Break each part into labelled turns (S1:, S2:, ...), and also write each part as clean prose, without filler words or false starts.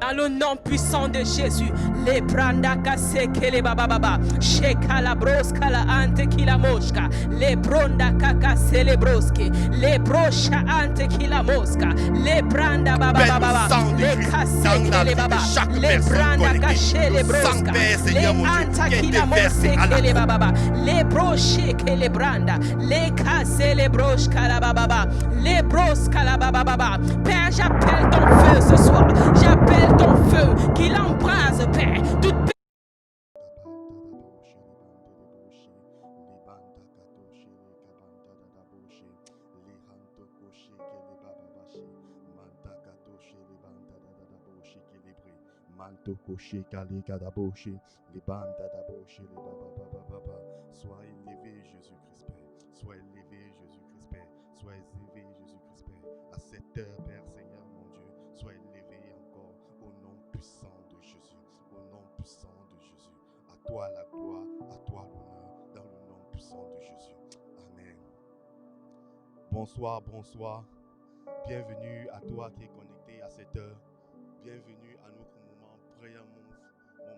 S1: Dans le nom puissant de Jésus. Les pranda kaseke les baba baba. Sheka la broska la ante kila moshka. Les bronda kaka celebroski. Les brocha ante kila mosca. Les branda baba baba. Les kaseke les baba. Les branda kache les broska. Les anta kila moseke les baba. Les broche que les branda. Les kase les broshka la baba. Les broska la baba baba. Père, j'appelle ton feu ce soir. J'appelle ton feu qu'il embrase, Père. Toute
S2: Manto coché, calé, cadaboché, les bandes d'adaboché, les baba. Sois élevé, Jésus-Christ, Père. Sois élevé, Jésus-Christ, Père. Sois élevé, Jésus-Christ, Père. À cette heure, Père, Seigneur, mon Dieu, sois élevé encore au nom puissant de Jésus. Au nom puissant de Jésus. À toi la gloire, à toi l'honneur, dans le nom puissant de Jésus. Amen. Bonsoir, bonsoir. Bienvenue à toi qui es connecté à cette heure. Bienvenue à notre moment prayer move,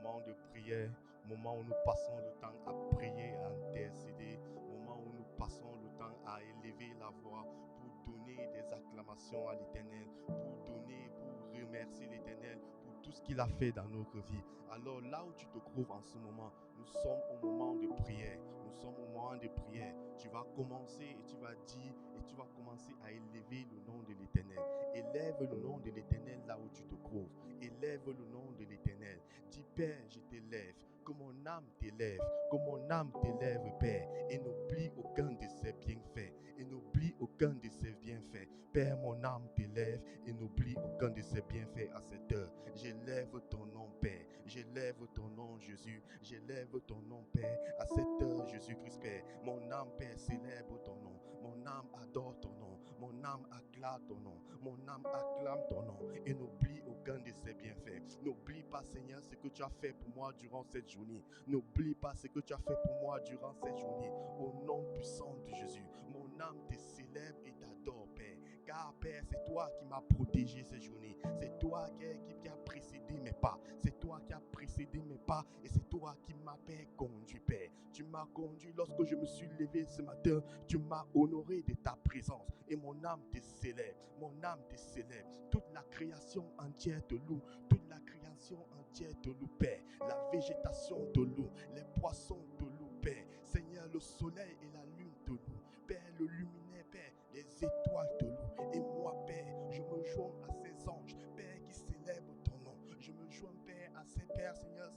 S2: moment de prière, moment où nous passons le temps à prier, à intercéder, moment où nous passons le temps à élever la voix pour donner des acclamations à l'Éternel, pour remercier l'Éternel pour tout ce qu'il a fait dans notre vie. Alors là où tu te trouves en ce moment, nous sommes au moment de prière. Nous sommes au moment de prière. Tu vas commencer et tu vas dire et tu vas commencer à élever le nom de l'Éternel. Élève le nom de l'Éternel là où tu te trouves. Élève le nom de l'Éternel. Dis Père, je t'élève. Que mon âme t'élève. Que mon âme t'élève, Père. Et n'oublie aucun de ses bienfaits. Et n'oublie aucun de ses bienfaits. Père, mon âme t'élève et n'oublie aucun de ses bienfaits à cette heure. J'élève ton nom, Père. J'élève ton nom, Jésus. J'élève ton nom, Père. À cette heure, Jésus-Christ, Père. Mon âme, Père, célèbre ton nom. Mon âme adore ton nom. Mon âme acclame ton nom. Mon âme acclame ton nom. Et n'oublie aucun de ses bienfaits. N'oublie pas, Seigneur, ce que tu as fait pour moi durant cette journée. N'oublie pas ce que tu as fait pour moi durant cette journée. Au nom puissant de Jésus. Mon âme te célèbre et t'adore, Père. Car, Père, c'est toi qui m'as protégé cette journée. C'est toi qui a précédé mes pas. C'est toi qui as précédé mes pas. Et c'est toi qui m'as, Père, conduit, Père. Tu m'as conduit lorsque je me suis levé ce matin. Tu m'as honoré de ta présence. Et mon âme te célèbre. Mon âme te célèbre. Toute la création entière te loue. Toute la création entière te loue, Père. La végétation te loue. Les poissons te louent, Père. Seigneur, le soleil et la lune te louent. Père, le luminaire, Père, les étoiles te louent. Et moi, Père, je me joins à ces anges, Père, qui célèbrent ton nom. Je me joins, Père, à ces Pères, Seigneur,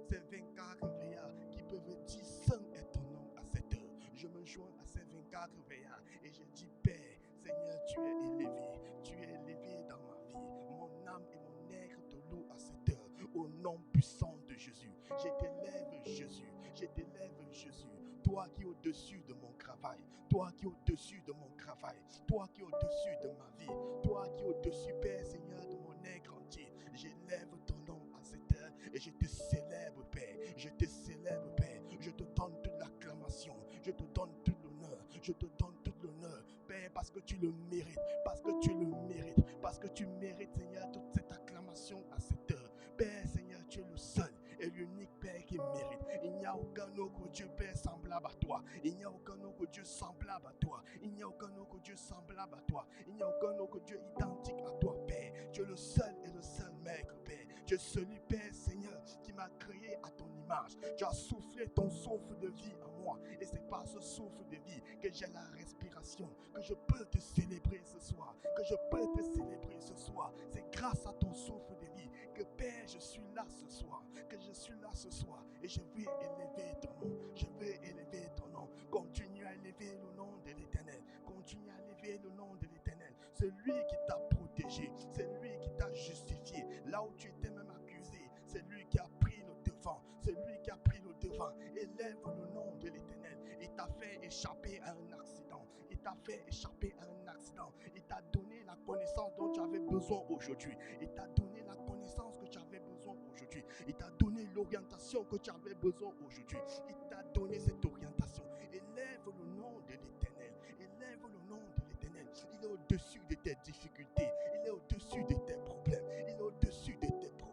S2: ces 24 veillards qui peuvent dire saint est ton nom à cette heure. Je me joins à ces 24 veillards et je dis, Père, Seigneur, tu es élevé dans ma vie. Mon âme et mon être te louent à cette heure. Au nom puissant de Jésus, je t'élève, Jésus. Je t'élève, Jésus. Toi qui es au-dessus de mon travail, toi qui es au-dessus de mon travail, toi qui es au-dessus de ma vie, toi qui es au-dessus, Père, Seigneur, de mon être entier, j'élève ton nom à cette heure et je te célèbre, Père. Je te célèbre, Père. Je te donne toute l'acclamation, je te donne tout l'honneur, je te donne tout l'honneur, Père, parce que tu le mérites, parce que tu le mérites, parce que tu mérites, Seigneur, toute cette acclamation à cette heure. Père, Seigneur, tu es le seul et l'unique, Père, qui mérite. Il n'y a aucun autre Dieu, Père, semblable à toi. Il n'y a aucun autre Dieu semblable à toi. Il n'y a aucun autre Dieu semblable à toi. Il n'y a aucun autre Dieu identique à toi, Père. Tu es le seul et le seul Maître, Père. Tu es celui, Père, Seigneur, qui m'a créé à ton image. Tu as soufflé ton souffle de vie en moi. Et c'est par ce souffle de vie que j'ai la respiration, que je peux te célébrer ce soir. Que je peux te célébrer ce soir. C'est grâce à ton souffle de vie que, Père, je suis là ce soir. Que je suis là ce soir. Et je vais élever ton nom. Je vais élever ton nom. Continue à élever le nom de l'Éternel. Continue à élever le nom de l'Éternel. C'est lui qui t'a protégé. C'est lui qui t'a justifié. Là où tu étais même accusé, c'est lui qui a pris le devant. C'est lui qui a pris le devant. Élève le nom de l'Éternel. Il t'a fait échapper à un accident. Il t'a fait échapper à un accident. Il t'a donné la connaissance dont tu avais besoin aujourd'hui. Il t'a donné la connaissance que tu avais besoin aujourd'hui. Il t'a donné l'orientation que tu avais besoin aujourd'hui. Il t'a donné cette orientation. Élève le nom de l'Éternel. Élève le nom de l'Éternel. Il est au-dessus de tes difficultés. Il est au-dessus de tes problèmes. Il est au-dessus de tes problèmes.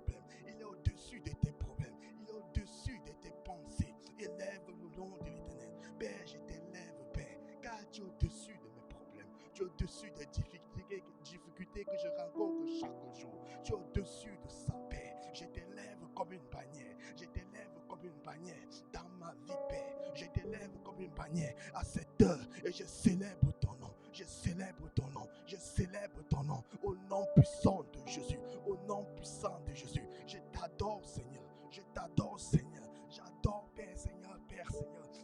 S2: au-dessus des difficultés que je rencontre chaque jour. Tu es au-dessus de ça, Père. Je t'élève comme une bannière. Je t'élève comme une bannière dans ma vie, Père. Je t'élève comme une bannière à cette heure et je célèbre ton nom. Je célèbre ton nom. Je célèbre ton nom. Au nom puissant de Jésus. Au nom puissant de Jésus. Je t'adore, Seigneur. Je t'adore, Seigneur. J'adore, Père, Seigneur,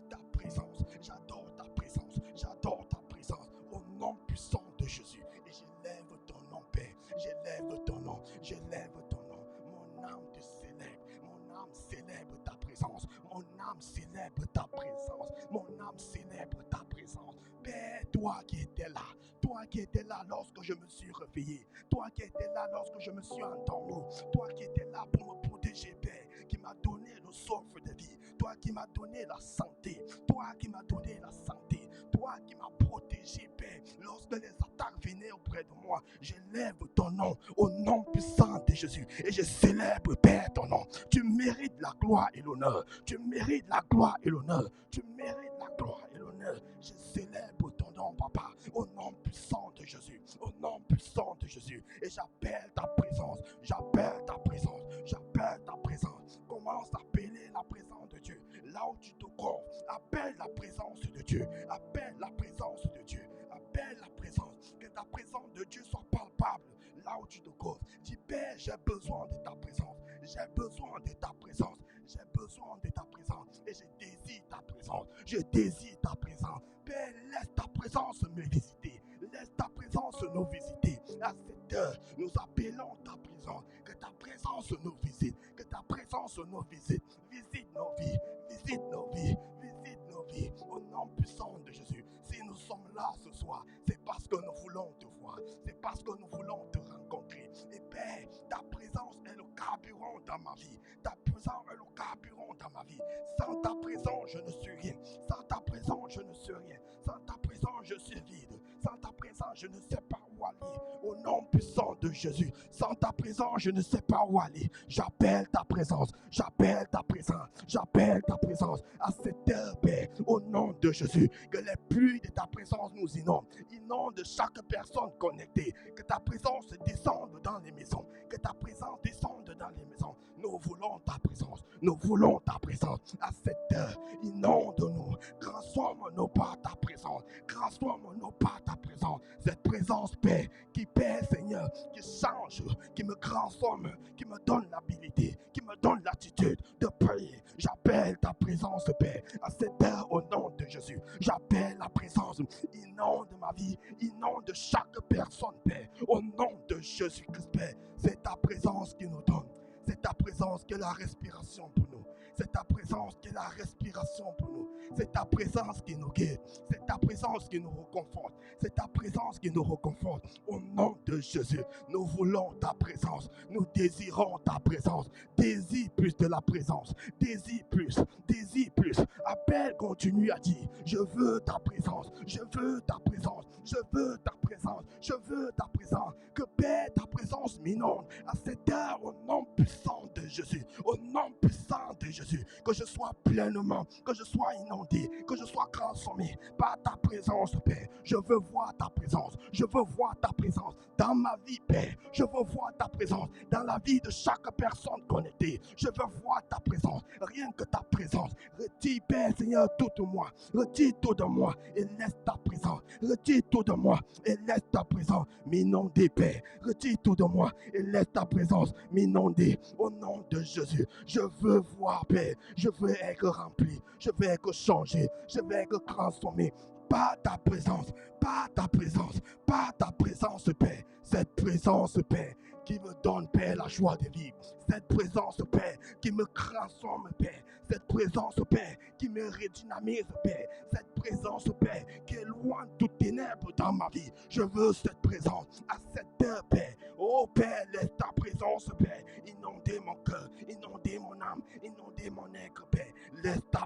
S2: ta présence. J'adore ta présence. J'adore ta présence. Au nom puissant de Jésus. Et j'élève ton nom, Père. J'élève ton nom. J'élève ton nom. Mon âme te célèbre. Mon âme célèbre ta présence. Mon âme célèbre ta présence. Mon âme célèbre ta présence. Père, toi qui étais là. Toi qui étais là lorsque je me suis réveillé. Toi qui étais là lorsque je me suis endormi. Toi qui étais là pour me protéger, Père. Qui m'a donné le souffle de vie. Toi qui m'as donné la santé. Toi qui m'as donné la santé. Toi qui m'as protégé, Père. Lorsque les attaques venaient auprès de moi, j'élève ton nom au nom puissant de Jésus. Et je célèbre, Père, ton nom. Tu mérites la gloire et l'honneur. Tu mérites la gloire et l'honneur. Tu mérites la gloire et l'honneur. Je célèbre ton nom, Papa, au nom puissant de Jésus. Au nom puissant de Jésus. Et j'appelle ta présence. J'appelle ta présence. J'appelle ta présence. Commence à appeler la présence de Dieu. Là où tu te trouves, appelle la présence de Dieu. Appelle la présence de Dieu. Appelle la présence. Que ta présence de Dieu soit palpable. Là où tu te trouves. Dis, Père, j'ai besoin de ta présence. J'ai besoin de ta présence. J'ai besoin de ta présence. Et je désire ta présence. Je désire ta présence. Père, laisse ta présence me visiter. Laisse ta présence nous visiter. À cette heure, nous appelons ta présence. Que ta présence nous visite. Que ta présence nous visite. Visite nos vies. Visite nos vies. Visite nos vies. Au nom puissant de Jésus. Si nous sommes là ce soir, c'est parce que nous voulons te voir. C'est parce que nous voulons te rencontrer. Et Père, ta présence est le carburant dans ma vie. Ta présence est le carburant dans ma vie. Sans ta présence, je ne suis rien. Sans ta présence, je ne suis rien. Sans ta présence, je suis vide. Sans ta présence, je ne sais pas où aller. Au nom puissant de Jésus. Sans ta présence, je ne sais pas où aller. J'appelle ta présence. J'appelle ta présence. J'appelle ta présence. À cette heure, Père, au nom de Jésus, que les pluies de ta présence nous inondent. Inonde chaque personne connectée. Que ta présence descende dans les maisons. Que ta présence descende dans les maisons. Nous voulons ta présence. Nous voulons ta présence. À cette heure, inonde-nous. Transforme-nous par ta présence. Transforme-nous par ta présence. Cette présence, Père, qui Père, Seigneur, qui change, qui me transforme, qui me donne l'habilité, qui me donne l'attitude de prier. J'appelle ta présence, Père, à cette heure au nom de Jésus. J'appelle la présence. Inonde ma vie, inonde chaque personne, Père, au nom de Jésus-Christ, Père. C'est ta présence qui nous donne. C'est ta présence qui est la respiration pour nous. C'est ta présence qui est la respiration pour nous. C'est ta présence qui nous guide. C'est ta présence qui nous reconforte. C'est ta présence qui nous reconforte. Au nom de Jésus, nous voulons ta présence. Nous désirons ta présence. Désire plus de la présence. Désire plus. Désire plus. Appelle, continue à dire, je veux ta présence. Je veux ta présence. Je veux ta présence. Je veux ta présence. Que Père, ta présence m'inonde à cette heure au nom puissant de Jésus. Au nom puissant de Jésus. Que je sois pleinement, que je sois inondé, que je sois transformé par ta présence, Père. Je veux voir ta présence. Je veux voir ta présence dans ma vie, Père. Je veux voir ta présence dans la vie de chaque personne connectée. Je veux voir ta présence. Rien que ta présence. Retire, Père, Seigneur, tout de moi. Retire tout de moi et laisse ta présence. Retire tout de moi et laisse ta présence m'inonder, Père. Retire tout de moi et laisse ta présence m'inonder. Au nom de Jésus, je veux voir, Père. Je veux être rempli. Je veux être changé. Je veux être transformé. Par ta présence, par ta présence, par ta présence, Père. Cette présence, Père, qui me donne, Père, la joie de vivre. Cette présence, Père, qui me transforme, Père. Cette présence, Père, qui me redynamise, Père. Cette présence, Père, qui éloigne toute ténèbre dans ma vie. Je veux cette présence à cette heure, Père. Oh, Père, laisse ta présence, Père, inonder mon cœur, inonder mon âme, inonder mon être, Père. Laisse ta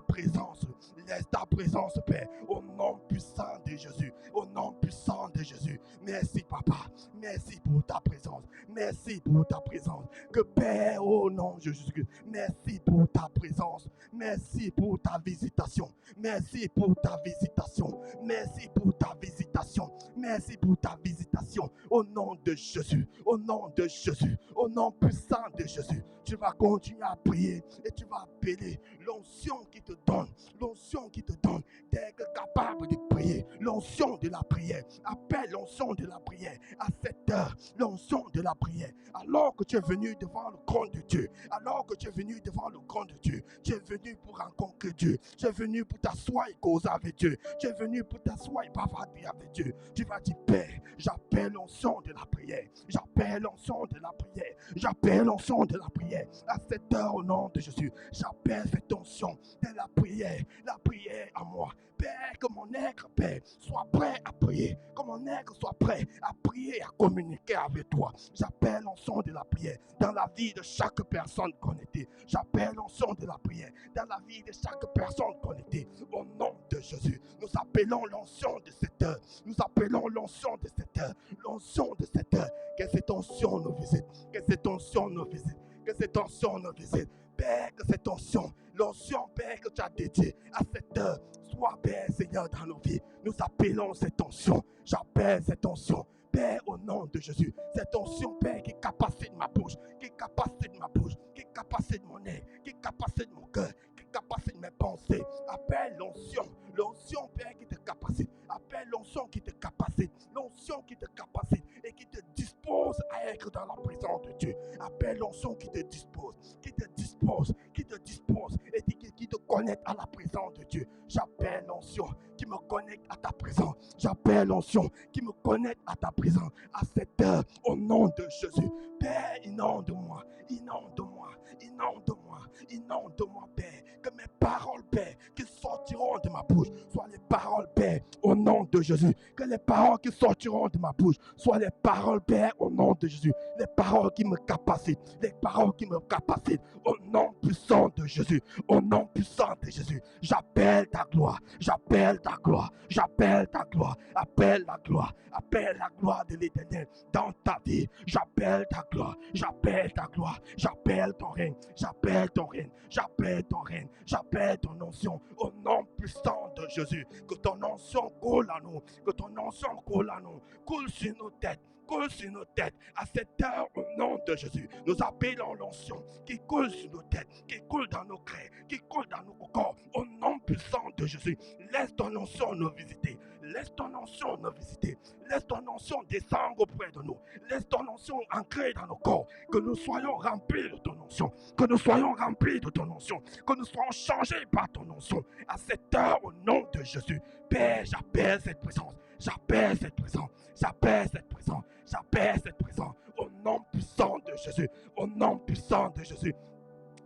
S2: présence, Père, au nom puissant de Jésus, au nom puissant de Jésus. Merci Papa. Merci pour ta présence. Merci pour ta présence. Que Père, au nom de Jésus-Christ, merci pour ta présence. Merci pour ta visitation. Merci pour ta visitation. Merci pour ta visitation. Merci pour ta visitation. Au nom de Jésus. Au nom de Jésus. Au nom puissant de Jésus. Tu vas continuer à prier et tu vas appeler l'onction qui te donne. L'onction qui te donne d'être capable de prier. L'onction de la prière. Appelle l'onction de la prière à cette heure. L'onction de la prière. Alors que tu es venu devant le trône de Dieu. Alors que tu es venu devant le trône de Dieu. Tu es venu pour rencontrer Dieu. Tu es venu pour t'asseoir et causer avec Dieu. Tu es venu pour t'asseoir et bavarder avec Dieu. Tu vas dire, Père, j'appelle l'onction de la prière. J'appelle l'onction de la prière. J'appelle l'onction de la prière. À cette heure, au nom de Jésus, j'appelle cette onction de la prière. La prière à moi. Père, que mon être, Père, soit prêt à prier. Que mon être soit prêt à prier et à communiquer avec toi. J'appelle l'onction de la prière dans la vie de chaque personne connectée. J'appelle l'onction de la prière dans la vie de chaque personne connectée. Au nom de Jésus, nous appelons l'onction de cette heure. Nous appelons l'onction de cette heure. L'onction de cette heure. Que cette onction nous visite. Que cette onction nous visite. Que cette onction nous visite. Père, que cette onction, l'onction, Père, que tu as dédiée à cette heure, soit, Père, Seigneur, dans nos vies. Nous appelons cette onction. J'appelle cette onction. Père, au nom de Jésus, cette onction, Père, qui capacite ma bouche, qui capacite ma bouche, qui capacite mon nez, qui capacite mon cœur, qui capacite mes pensées. Appelle l'onction, l'onction, Père, qui te capacite. Appelle l'onction qui te capacite, l'onction qui te capacite et qui te dispose à être dans la présence de Dieu. Appelle l'onction qui te dispose, qui te dispose, qui te dispose et qui te connecte à la présence de Dieu. J'appelle l'onction qui me connecte à ta présence. J'appelle l'onction qui me connecte à ta présence à cette heure, au nom de Jésus. Père, inonde-moi, inonde-moi, inonde-moi, inonde-moi, Père. Que mes paroles, Père, qui sortiront de ma bouche, soient les paroles, Père, au nom de Jésus. Que les paroles qui sortiront de ma bouche soient les paroles, Père, au nom de Jésus. Les paroles qui me capacitent, les paroles qui me capacitent, au nom puissant de Jésus, au nom puissant de Jésus. J'appelle ta gloire, j'appelle ta gloire, j'appelle ta gloire, appelle la gloire de l'Éternel dans ta vie. J'appelle ta gloire, j'appelle ta gloire, j'appelle ton règne, j'appelle ton règne, j'appelle ton règne, j'appelle ton onction au nom puissant de Jésus. Que ton onction coule à nous, que ton onction coule à nous, coule sur nos têtes. Coule sur nos têtes à cette heure au nom de Jésus. Nous appelons l'onction qui coule sur nos têtes, qui coule dans nos cœurs, qui coule dans nos corps au nom puissant de Jésus. Laisse ton onction nous visiter. Laisse ton onction nous visiter. Laisse ton onction descendre auprès de nous. Laisse ton onction ancrer dans nos corps. Que nous soyons remplis de ton onction. Que nous soyons remplis de ton onction. Que nous soyons changés par ton onction. À cette heure, au nom de Jésus. Père, j'appelle cette présence. J'appelle cette présence. J'appelle cette présence. J'appelle cette présence. Au nom puissant de Jésus. Au nom puissant de Jésus.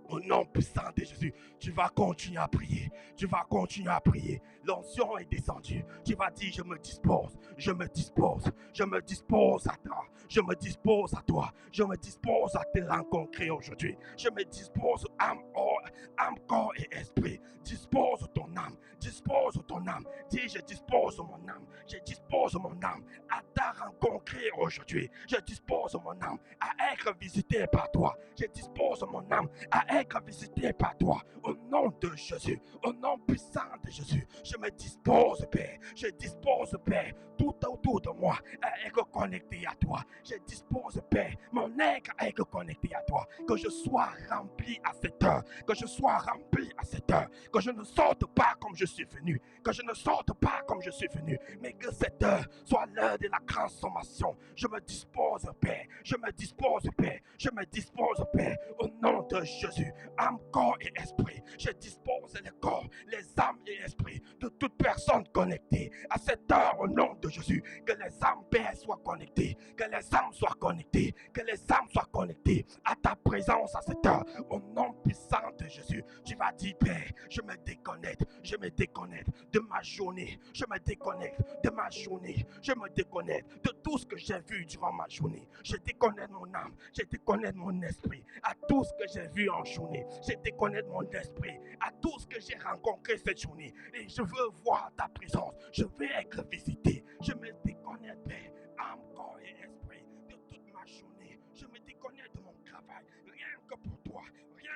S2: Au nom puissant de Jésus, tu vas continuer à prier. Tu vas continuer à prier. L'onction est descendue. Tu vas dire, je me dispose. Je me dispose. Je me dispose à toi. Je me dispose à toi. Je me dispose à te rencontrer aujourd'hui. Je me dispose âme, corps et esprit. Dispose ton âme. Dispose ton âme. Dis, je dispose mon âme. Je dispose mon âme à te rencontrer aujourd'hui. Je dispose mon âme à être visité par toi. Je dispose mon âme à être visité par toi. Au nom de Jésus. Au nom puissant de Jésus. Je me dispose, Père. Je dispose, Père, tout autour de moi à être connecté à toi. Je dispose, Père, mon être à être connecté à toi. Que je sois rempli à cette heure. Que je sois rempli à cette heure. Que je ne sorte pas comme je suis venu. Que je ne sorte pas comme je suis venu. Mais que cette heure soit l'heure de la transformation. Je me dispose, Père. Je me dispose, Père. Je me dispose, Père. Au nom de Jésus. Âme, corps et esprit. Je dispose les corps, les âmes et esprits de toute personne connectée. À cette heure, au nom de Jésus, que les âmes, Père, soient connectées. Que les âmes soient connectées. Que les âmes soient connectées à ta présence à cette heure. Au nom puissant de Jésus, tu vas dire, Père, je me déconnecte de ma journée. Je me déconnecte de ma journée. Je me déconnecte de tout ce que j'ai vu durant ma journée. Je déconnecte mon âme. Je déconnecte mon esprit à tout ce que j'ai vu en journée. Je déconnecte mon esprit à tout ce que j'ai rencontré cette journée. Et je veux voir ta présence. Je veux être visité. Je me déconnecte, Père, âme, corps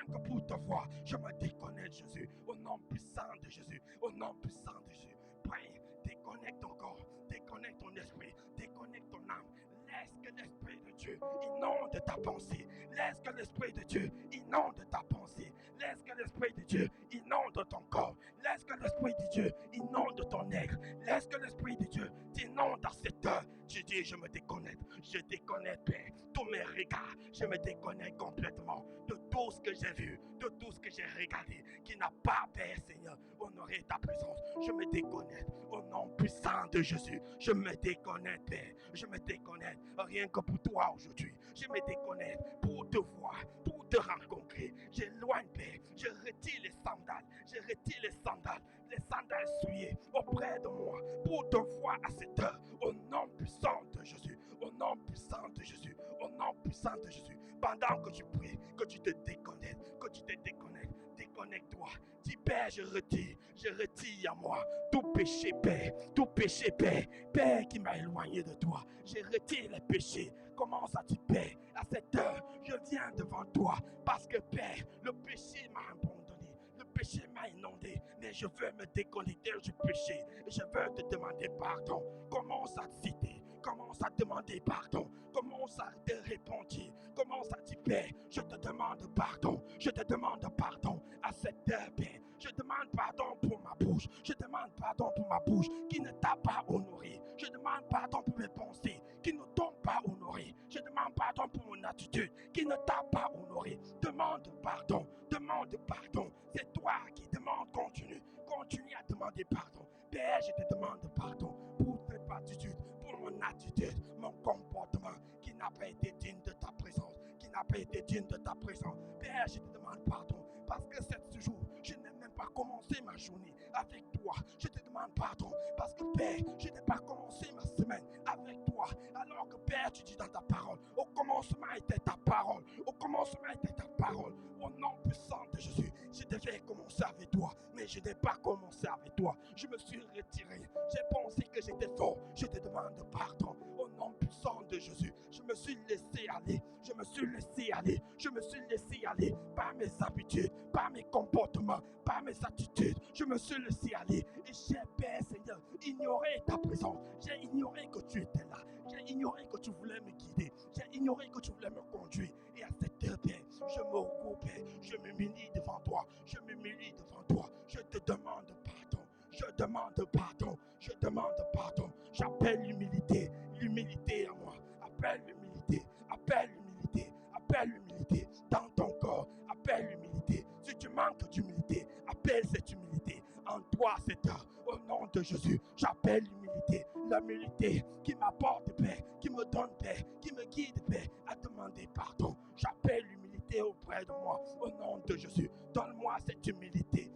S3: que pour te voir, je me déconnecte, Jésus. Au nom puissant de Jésus. Au nom puissant de Jésus. Prie, déconnecte ton corps, déconnecte ton esprit, déconnecte ton âme. Laisse que l'Esprit de Dieu inonde ta pensée. Laisse que l'Esprit de Dieu inonde ta pensée. Laisse que l'Esprit de Dieu inonde ton corps. Laisse que l'Esprit de Dieu inonde ton être. Laisse que l'Esprit de Dieu t'inonde à cette heure. Tu dis, je me déconnecte, Père. Tous mes regards, je me déconnecte complètement de tout ce que j'ai vu, de tout ce que j'ai regardé, qui n'a pas, Père Seigneur, honoré ta présence. Je me déconnecte au nom puissant de Jésus. Je me déconnecte, Père. Je me déconnecte rien que pour toi aujourd'hui. Je me déconnecte pour te voir, pour te rencontrer. J'éloigne, Père. Je retire les sandales. Je retire les sandales souillées auprès de moi pour te voir à cette heure. Au nom puissant de Jésus. Au nom puissant de Jésus. Au nom puissant de Jésus. Pendant que tu pries, que tu te déconnectes, déconnecte-toi. Dis, Père, je retire à moi tout péché, Père, Père qui m'a éloigné de toi. Je retire les péchés. Commence à dire, Père, à cette heure, je viens devant toi parce que, Père, le péché m'a abandonné. Le péché m'a inondé, mais je veux me déconnecter du péché. Je veux te demander pardon. Commence à citer, commence à demander pardon. Commence à te répondre. Commence à dire, Père, je te demande pardon. Je te demande pardon à cette heure, Père. Je demande pardon pour ma bouche. Je demande pardon pour ma bouche qui ne t'a pas honoré. Je demande pardon pour mes pensées qui ne t'ont pas honoré. Je demande pardon pour mon attitude qui ne t'a pas honoré. Demande pardon. Demande pardon. C'est toi qui demandes. Continue à demander pardon. Père, je te demande pardon pour cette attitude, pour mon attitude, mon comportement qui n'a pas été digne de ta présence, qui n'a pas été digne de ta présence. Père, je te demande pardon parce que ce jour, je n'ai même pas commencé ma journée avec toi. Je te demande pardon parce que, Père, je n'ai pas commencé ma semaine avec toi. Alors que, Père, tu dis dans ta parole, au commencement était ta parole. Au commencement était ta parole. Au nom puissant de Jésus, je devais commencer avec toi, mais je n'ai pas commencé avec toi. Je me suis retiré. J'ai pensé que j'étais fort. Je te demande pardon. Au nom puissant de Jésus, je me suis laissé aller. Je me suis laissé aller. Je me suis laissé aller par mes habitudes, par mes comportements, par mes attitudes. Je me suis laissé aller. Et j'ai, Père Seigneur, ignoré ta présence. J'ai ignoré que tu étais là. J'ai ignoré que tu voulais me guider. J'ai ignoré que tu voulais me conduire. Et à cette heure, Père, je me recoupe, Père. Je m'humilie devant toi. Je m'humilie devant toi. Je te demande pardon. Je demande pardon. Je demande pardon. J'appelle l'humilité. L'humilité à moi. Appelle l'humilité. Appelle l'humilité. Appelle l'humilité dans ton corps. Appelle l'humilité. Si tu manques d'humilité, appelle cette humilité en toi cette heure. Au nom de Jésus, j'appelle l'humilité. L'humilité qui m'apporte paix, qui me donne paix, qui me guide paix, à demander pardon. J'appelle l'humilité auprès de moi. Au nom de Jésus, donne-moi cette humilité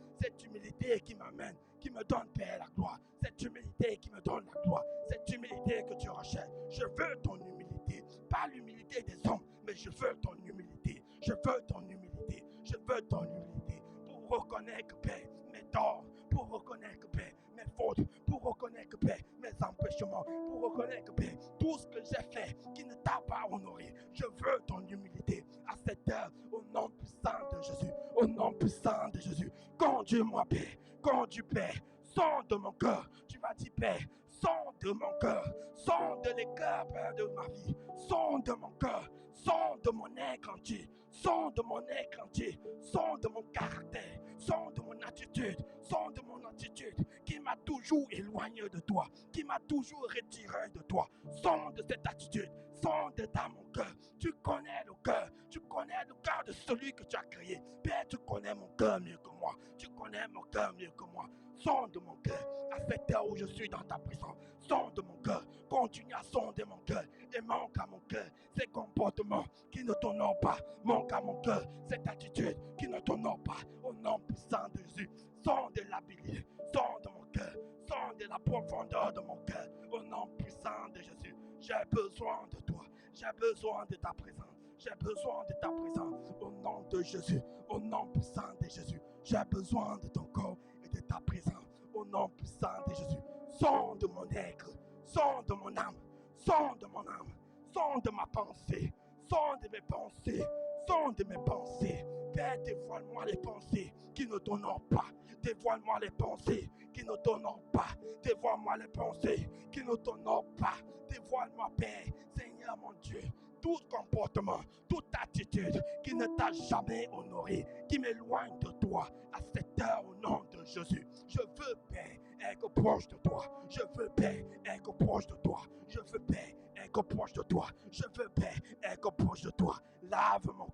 S3: qui m'amène, qui me donne paix et la gloire. Cette humilité qui me donne la gloire. Cette humilité que tu recherches. Je veux ton humilité. Pas l'humilité des hommes, mais je veux ton humilité. Je veux ton humilité. Je veux ton humilité. Pour reconnaître, Père, mes torts. Pour reconnaître, Père, mes fautes. Pour reconnaître, Père, mes empêchements. Pour reconnaître, Père, tout ce que j'ai fait qui ne t'a pas honoré. Je veux ton humilité. À cette heure, au nom puissant de Jésus. Au nom puissant de Jésus. Conduis-moi, Père. Conduis, Père. Sonde mon cœur. Tu vas dire, Père, sonde mon cœur. Sonde les cœurs, Père, de ma vie. Sonde mon cœur. Sonde mon être entier. Sonde mon être entier. Sonde mon caractère. Sonde mon attitude. Sonde mon attitude qui m'a toujours éloigné de toi. Qui m'a toujours retiré de toi. Sonde cette attitude. Sonde dans mon cœur. Tu connais le cœur. Tu connais le cœur de celui que tu as créé. Père, tu connais mon cœur mieux que moi. Tu connais mon cœur mieux que moi. Sonde mon cœur à cette heure où je suis dans ta présence. Sonde mon cœur. Continue à sonder mon cœur. Et manque à mon cœur ces comportements qui ne t'honorent pas. Manque à mon cœur cette attitude qui ne t'honore pas. Au nom puissant de Jésus. Sonde l'habileté. Sonde mon cœur. Sonde la profondeur de mon cœur. Au nom puissant de Jésus. J'ai besoin de toi. J'ai besoin de ta présence. J'ai besoin de ta présence. Au nom de Jésus. Au nom puissant de Jésus. J'ai besoin de ton corps et de ta présence. Au nom puissant de Jésus. Sonde mon être. Sonde mon âme. Sonde mon âme. Sonde ma pensée. Sonde mes pensées. Sonde mes pensées. Père, dévoile-moi les pensées qui ne t'honorent pas. Dévoile-moi les pensées qui ne t'honorent pas. Dévoile-moi les pensées qui ne t'honorent pas. Dévoile-moi, Père, Seigneur mon Dieu, tout comportement, toute attitude qui ne t'a jamais honoré, qui m'éloigne de toi à cette heure au nom de Jésus. Je veux, Père, être proche de toi. Je veux, Père, être proche de toi. Je veux, Père, être proche de toi. Je veux, Père, être proche de toi. Lave mon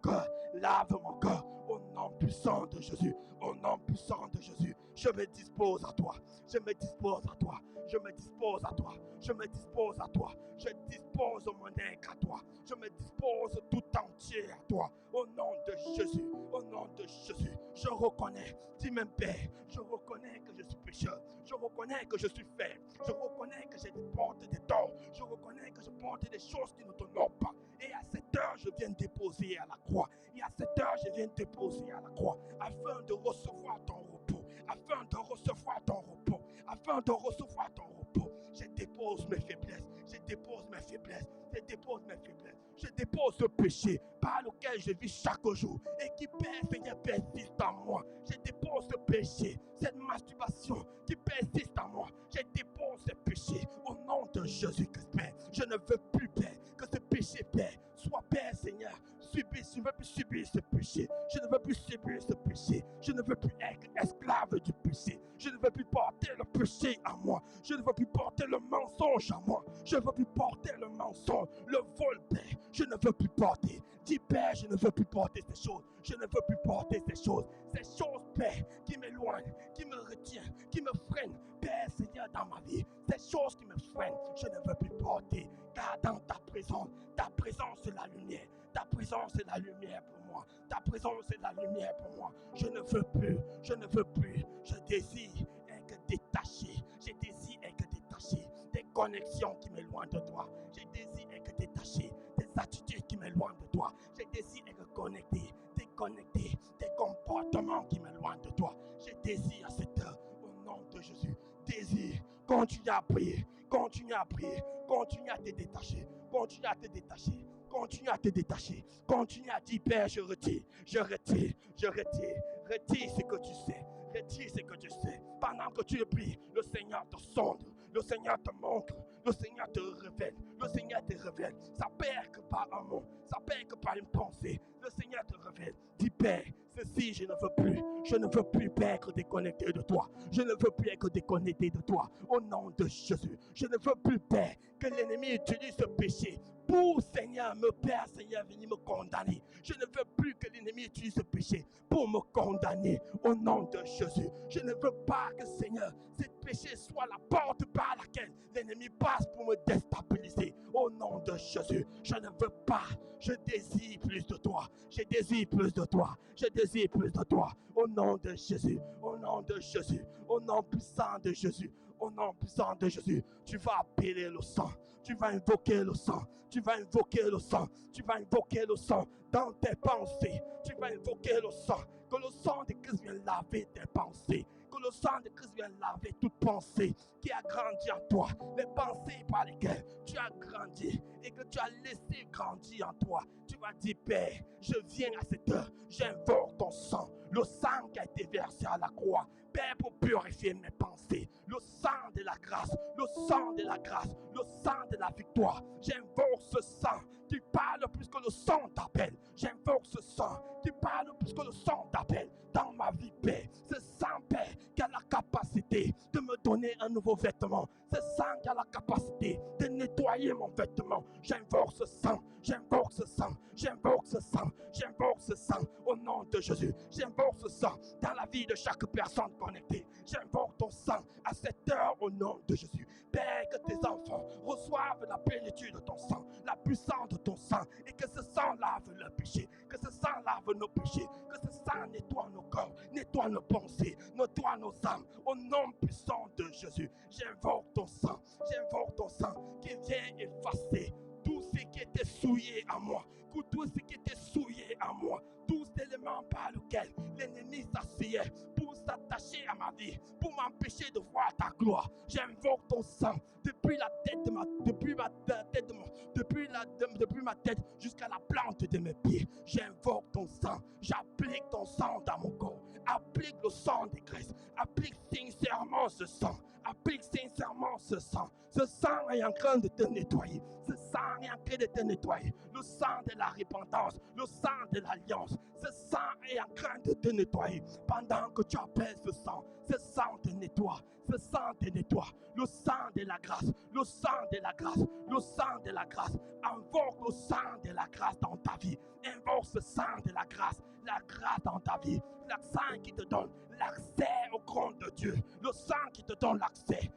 S3: cœur au nom puissant de Jésus. Au nom puissant de Jésus, je me dispose à toi. Je me dispose à toi. Je me dispose à toi. Je me dispose à toi. Je dispose mon être à toi. Je me dispose tout entier à toi. Au nom de Jésus. Au nom de Jésus. Je reconnais, dis même Père, je reconnais que je suis pécheur. Je reconnais que je suis faible. Je reconnais que j'ai des portes des torts. Je reconnais que je porte des choses qui ne t'honorent pas. Et à cette heure, je viens déposer à la croix. Et à cette heure, je viens déposer à la croix afin de recevoir ton repos. Afin de recevoir ton repos. Afin de recevoir ton repos. Je dépose mes faiblesses. Je dépose mes faiblesses. Je dépose mes faiblesses. Je dépose ce péché par lequel je vis chaque jour et qui, Père, Seigneur, persiste en moi. Je dépose ce péché, cette masturbation qui persiste en moi. Je dépose ce péché au nom de Jésus-Christ, Père. Je ne veux plus, Père, que ce péché, Père, soit, Père, Seigneur, subi. Je ne veux plus subir ce péché. Je ne veux plus subir ce péché. Je ne veux plus être esclave du péché. Je ne veux plus porter le péché à moi. Je ne veux plus porter le mensonge à moi. Je ne veux plus porter le mensonge, le vol, Père. Je ne veux plus porter. Dis, Père, je ne veux plus porter ces choses. Je ne veux plus porter ces choses. Ces choses, Père, qui m'éloignent, qui me retiennent, qui me freinent. Père, Seigneur, dans ma vie, ces choses qui me freinent, je ne veux plus porter. Car dans ta présence c'est la lumière. Ta présence est la lumière pour moi. Ta présence est la lumière pour moi. Je ne veux plus. Je ne veux plus. Je désire être détaché. Je désire être détaché des connexions qui m'éloignent de toi. Je désire être détaché des attitudes qui m'éloignent de toi. Je désire être connecté, déconnecté des comportements qui m'éloignent de toi. Je désire à cette heure, au nom de Jésus, désire. Continue à prier, continue à prier, continue à te détacher, continue à te détacher. Continue à te détacher. Continue à dire, Père, je retire, je retire, je retire. Retire ce que tu sais. Retire ce que tu sais. Pendant que tu le pries, le Seigneur te sonde. Le Seigneur te montre. Le Seigneur te révèle. Le Seigneur te révèle. Ça perd que par un mot. Ça perd que par une pensée. Le Seigneur te révèle. Dis, Père, ceci, je ne veux plus. Je ne veux plus, Père, être déconnecté de toi. Je ne veux plus être déconnecté de toi. Au nom de Jésus. Je ne veux plus, Père, que l'ennemi utilise ce péché pour, Seigneur, me Père, Seigneur, venir me condamner. Je ne veux plus que l'ennemi utilise ce péché pour me condamner au nom de Jésus. Je ne veux pas que, Seigneur, ce péché soit la porte par laquelle l'ennemi passe pour me déstabiliser au nom de Jésus. Je ne veux pas. Je désire plus de toi. Je désire plus de toi. Je désire plus de toi au nom de Jésus. Au nom de Jésus. Au nom puissant de Jésus. Au nom puissant de Jésus, tu vas appeler le sang. Tu vas invoquer le sang. Tu vas invoquer le sang. Tu vas invoquer le sang dans tes pensées. Tu vas invoquer le sang. Que le sang de Christ vienne laver tes pensées. Que le sang de Christ vienne laver toute pensée qui a grandi en toi. Les pensées par lesquelles tu as grandi et que tu as laissé grandir en toi. Tu vas dire, Père, je viens à cette heure. J'invoque ton sang. Le sang qui a été versé à la croix. Père, pour purifier mes pensées. Le sang de la grâce. Le sang de la grâce. Le sang de la victoire. J'invoque ce sang qui parle plus que le sang d'Abel. J'invoque ce sang qui parle plus que le sang d'Abel dans ma vie, Père. Ce sang, Père, qui a la capacité de me donner un nouveau vêtement. Ce sang qui a la capacité de nettoyer mon vêtement. J'invoque ce sang. J'invoque ce sang. J'invoque ce sang. J'invoque ce sang au nom de Jésus. J'invoque ce sang dans la vie de chaque personne connectée. J'invoque ton sang à cette heure au nom de Jésus. Père, que tes enfants reçoivent la plénitude de ton sang, la puissance de ton sang, et que ce sang lave leurs péchés, que ce sang lave nos péchés, que ce sang nettoie nos corps, nettoie nos pensées, nettoie nos âmes, au nom puissant de Jésus. J'invoque ton sang qui vient effacer tout ce qui était souillé à moi, tout ce qui était souillé à moi, tous ces éléments par lesquels l'ennemi s'asseyait pour s'attacher à ma vie, pour m'empêcher de voir ta gloire. J'invoque ton sang depuis la tête de depuis ma tête jusqu'à la plante de mes pieds. J'invoque ton sang. J'applique ton sang dans mon corps. Applique le sang de Christ. Applique sincèrement ce sang. Applique sincèrement ce sang. Ce sang est en train de te nettoyer. Ce sang est en train de te nettoyer. Le sang de la repentance. Le sang de l'alliance. Ce sang est en train de te nettoyer. Pendant que tu appelles ce sang te nettoie. Ce sang te nettoie. Le sang de la grâce. Le sang de la grâce. Le sang de la grâce. Invoque le sang de la grâce dans ta vie. Invoque ce sang de la grâce. La grâce dans ta vie. Le sang qui te donne l'accès au trône de Dieu. Le sang qui te donne l'accès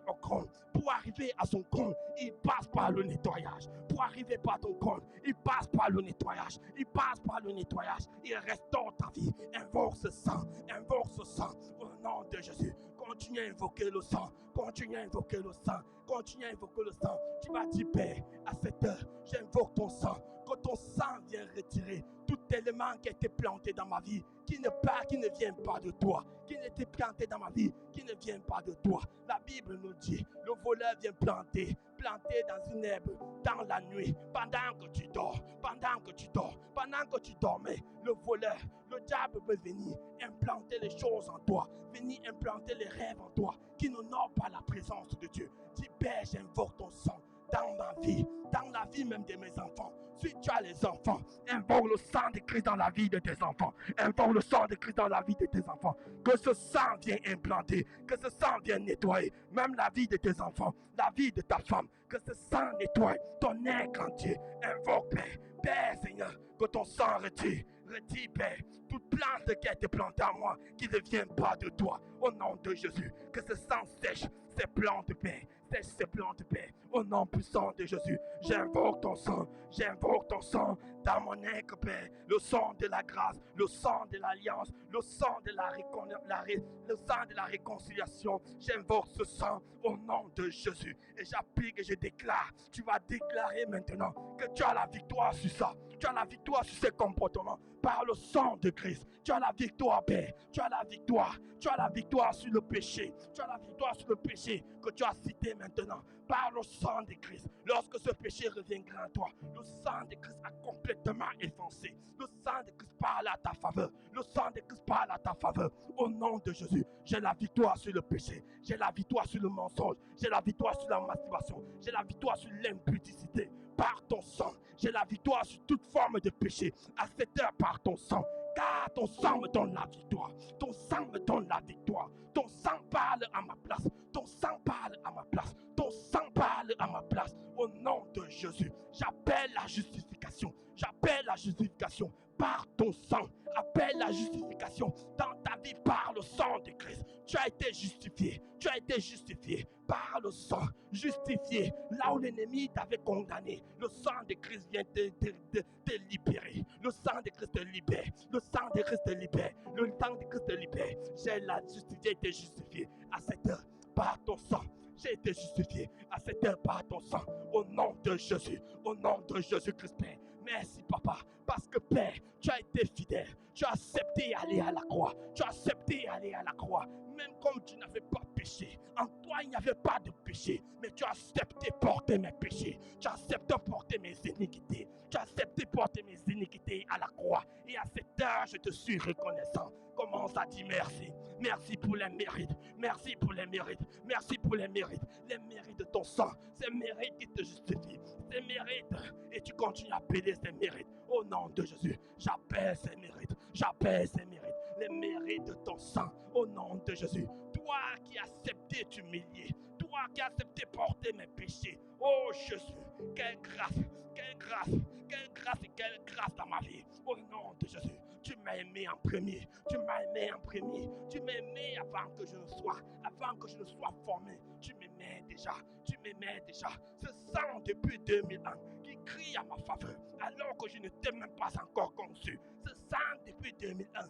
S3: au trône. Pour arriver à son trône, il passe par le nettoyage. Pour arriver par ton trône, il passe par le nettoyage. Il passe par le nettoyage. Il restaure ta vie. Invoque ce sang. Invoque ce sang. Au nom de Jésus. Continue à invoquer le sang. Continue à invoquer le sang. Continue à invoquer le sang. Tu vas dire, Père, à cette heure, j'invoque ton sang. Que ton sang vienne retirer tout élément qui a été planté dans ma vie, qui ne vient pas de toi, qui a été planté dans ma vie, qui ne vient pas de toi. La Bible nous dit, le voleur vient planter dans une herbe, dans la nuit, pendant que tu dors, pendant que tu dormais, le voleur, le diable peut venir implanter les choses en toi, venir implanter les rêves en toi, qui n'honorent pas la présence de Dieu. Dis, Père, j'invoque ton sang dans ma vie, dans la vie même de mes enfants. Si tu as les enfants, invoque le sang de Christ dans la vie de tes enfants. Invoque le sang de Christ dans la vie de tes enfants. Que ce sang vienne implanter, que ce sang vienne nettoyer, même la vie de tes enfants, la vie de ta femme. Que ce sang nettoie ton être entier. Invoque, Père. Père, Seigneur, que ton sang retire, Père, toute plante qui a été plantée en moi, qui ne vient pas de toi. Au nom de Jésus, que ce sang sèche ces plantes, Père. Sèche ces plantes, Père. Au nom puissant de Jésus, j'invoque ton sang dans mon être, Père. Le sang de la grâce, le sang de l'alliance, le sang de la réconciliation. J'invoque ce sang au nom de Jésus. Et j'applique et je déclare, tu vas déclarer maintenant que tu as la victoire sur ça. Tu as la victoire sur ces comportements par le sang de Christ. Tu as la victoire, Père. Tu as la victoire. Tu as la victoire sur le péché. Tu as la victoire sur le péché que tu as cité maintenant par le sang de Christ. Lorsque ce péché reviendra à toi, le sang de Christ a complètement effacé. Le sang de Christ parle à ta faveur. Le sang de Christ parle à ta faveur. Au nom de Jésus, j'ai la victoire sur le péché. J'ai la victoire sur le mensonge. J'ai la victoire sur la masturbation. J'ai la victoire sur l'impudicité. Par ton sang, j'ai la victoire sur toute forme de péché. À cette heure, par ton sang. Car ton sang me donne la victoire. Ton sang me donne la victoire. Ton sang parle à ma place. Ton sang parle à ma place. Ton sang parle à ma place. Au nom de Jésus, j'appelle la justification. J'appelle la justification par ton sang. Appelle la justification dans ta vie par le sang de Christ. Tu as été justifié. Tu as été justifié par le sang. Justifié là où l'ennemi t'avait condamné. Le sang de Christ vient te libérer. Le sang de Christ te libère. Le sang de Christ te libère. Le sang de Christ te libère. J'ai été justifié à cette heure par ton sang. J'ai été justifié à cette heure par ton sang. Au nom de Jésus. Au nom de Jésus-Christ, Père. Merci, Papa. Parce que, Père, tu as été fidèle. Tu as accepté d'aller à la croix. Tu as accepté d'aller à la croix. Même comme tu n'avais pas péché. En toi, il n'y avait pas de péché. Mais tu as accepté porter mes péchés. Tu as accepté porter mes iniquités. Tu as accepté porter mes iniquités à la croix. Et à cette heure, je te suis reconnaissant. Commence à dire merci. Merci pour les mérites. Merci pour les mérites. Merci pour les mérites. Les mérites de ton sang. Ces mérites qui te justifient. Ces mérites. Et tu continues à appeler ces mérites. Au nom de Jésus, j'appelle ces mérites. J'appelle ces mérites. Les mérites de ton sang. Au nom de Jésus. Toi qui as accepté t'humilier. Toi qui as accepté porter mes péchés. Oh Jésus, quelle grâce, quelle grâce, quelle grâce et quelle grâce dans ma vie. Au nom de Jésus. Tu m'as aimé en premier. Tu m'as aimé en premier. Tu m'aimais avant que je ne sois formé. Tu m'aimais déjà. Tu m'aimais déjà. Ce sang depuis 2000 ans qui crie à ma faveur alors que je ne t'ai même pas encore conçu. Ce sang depuis 2001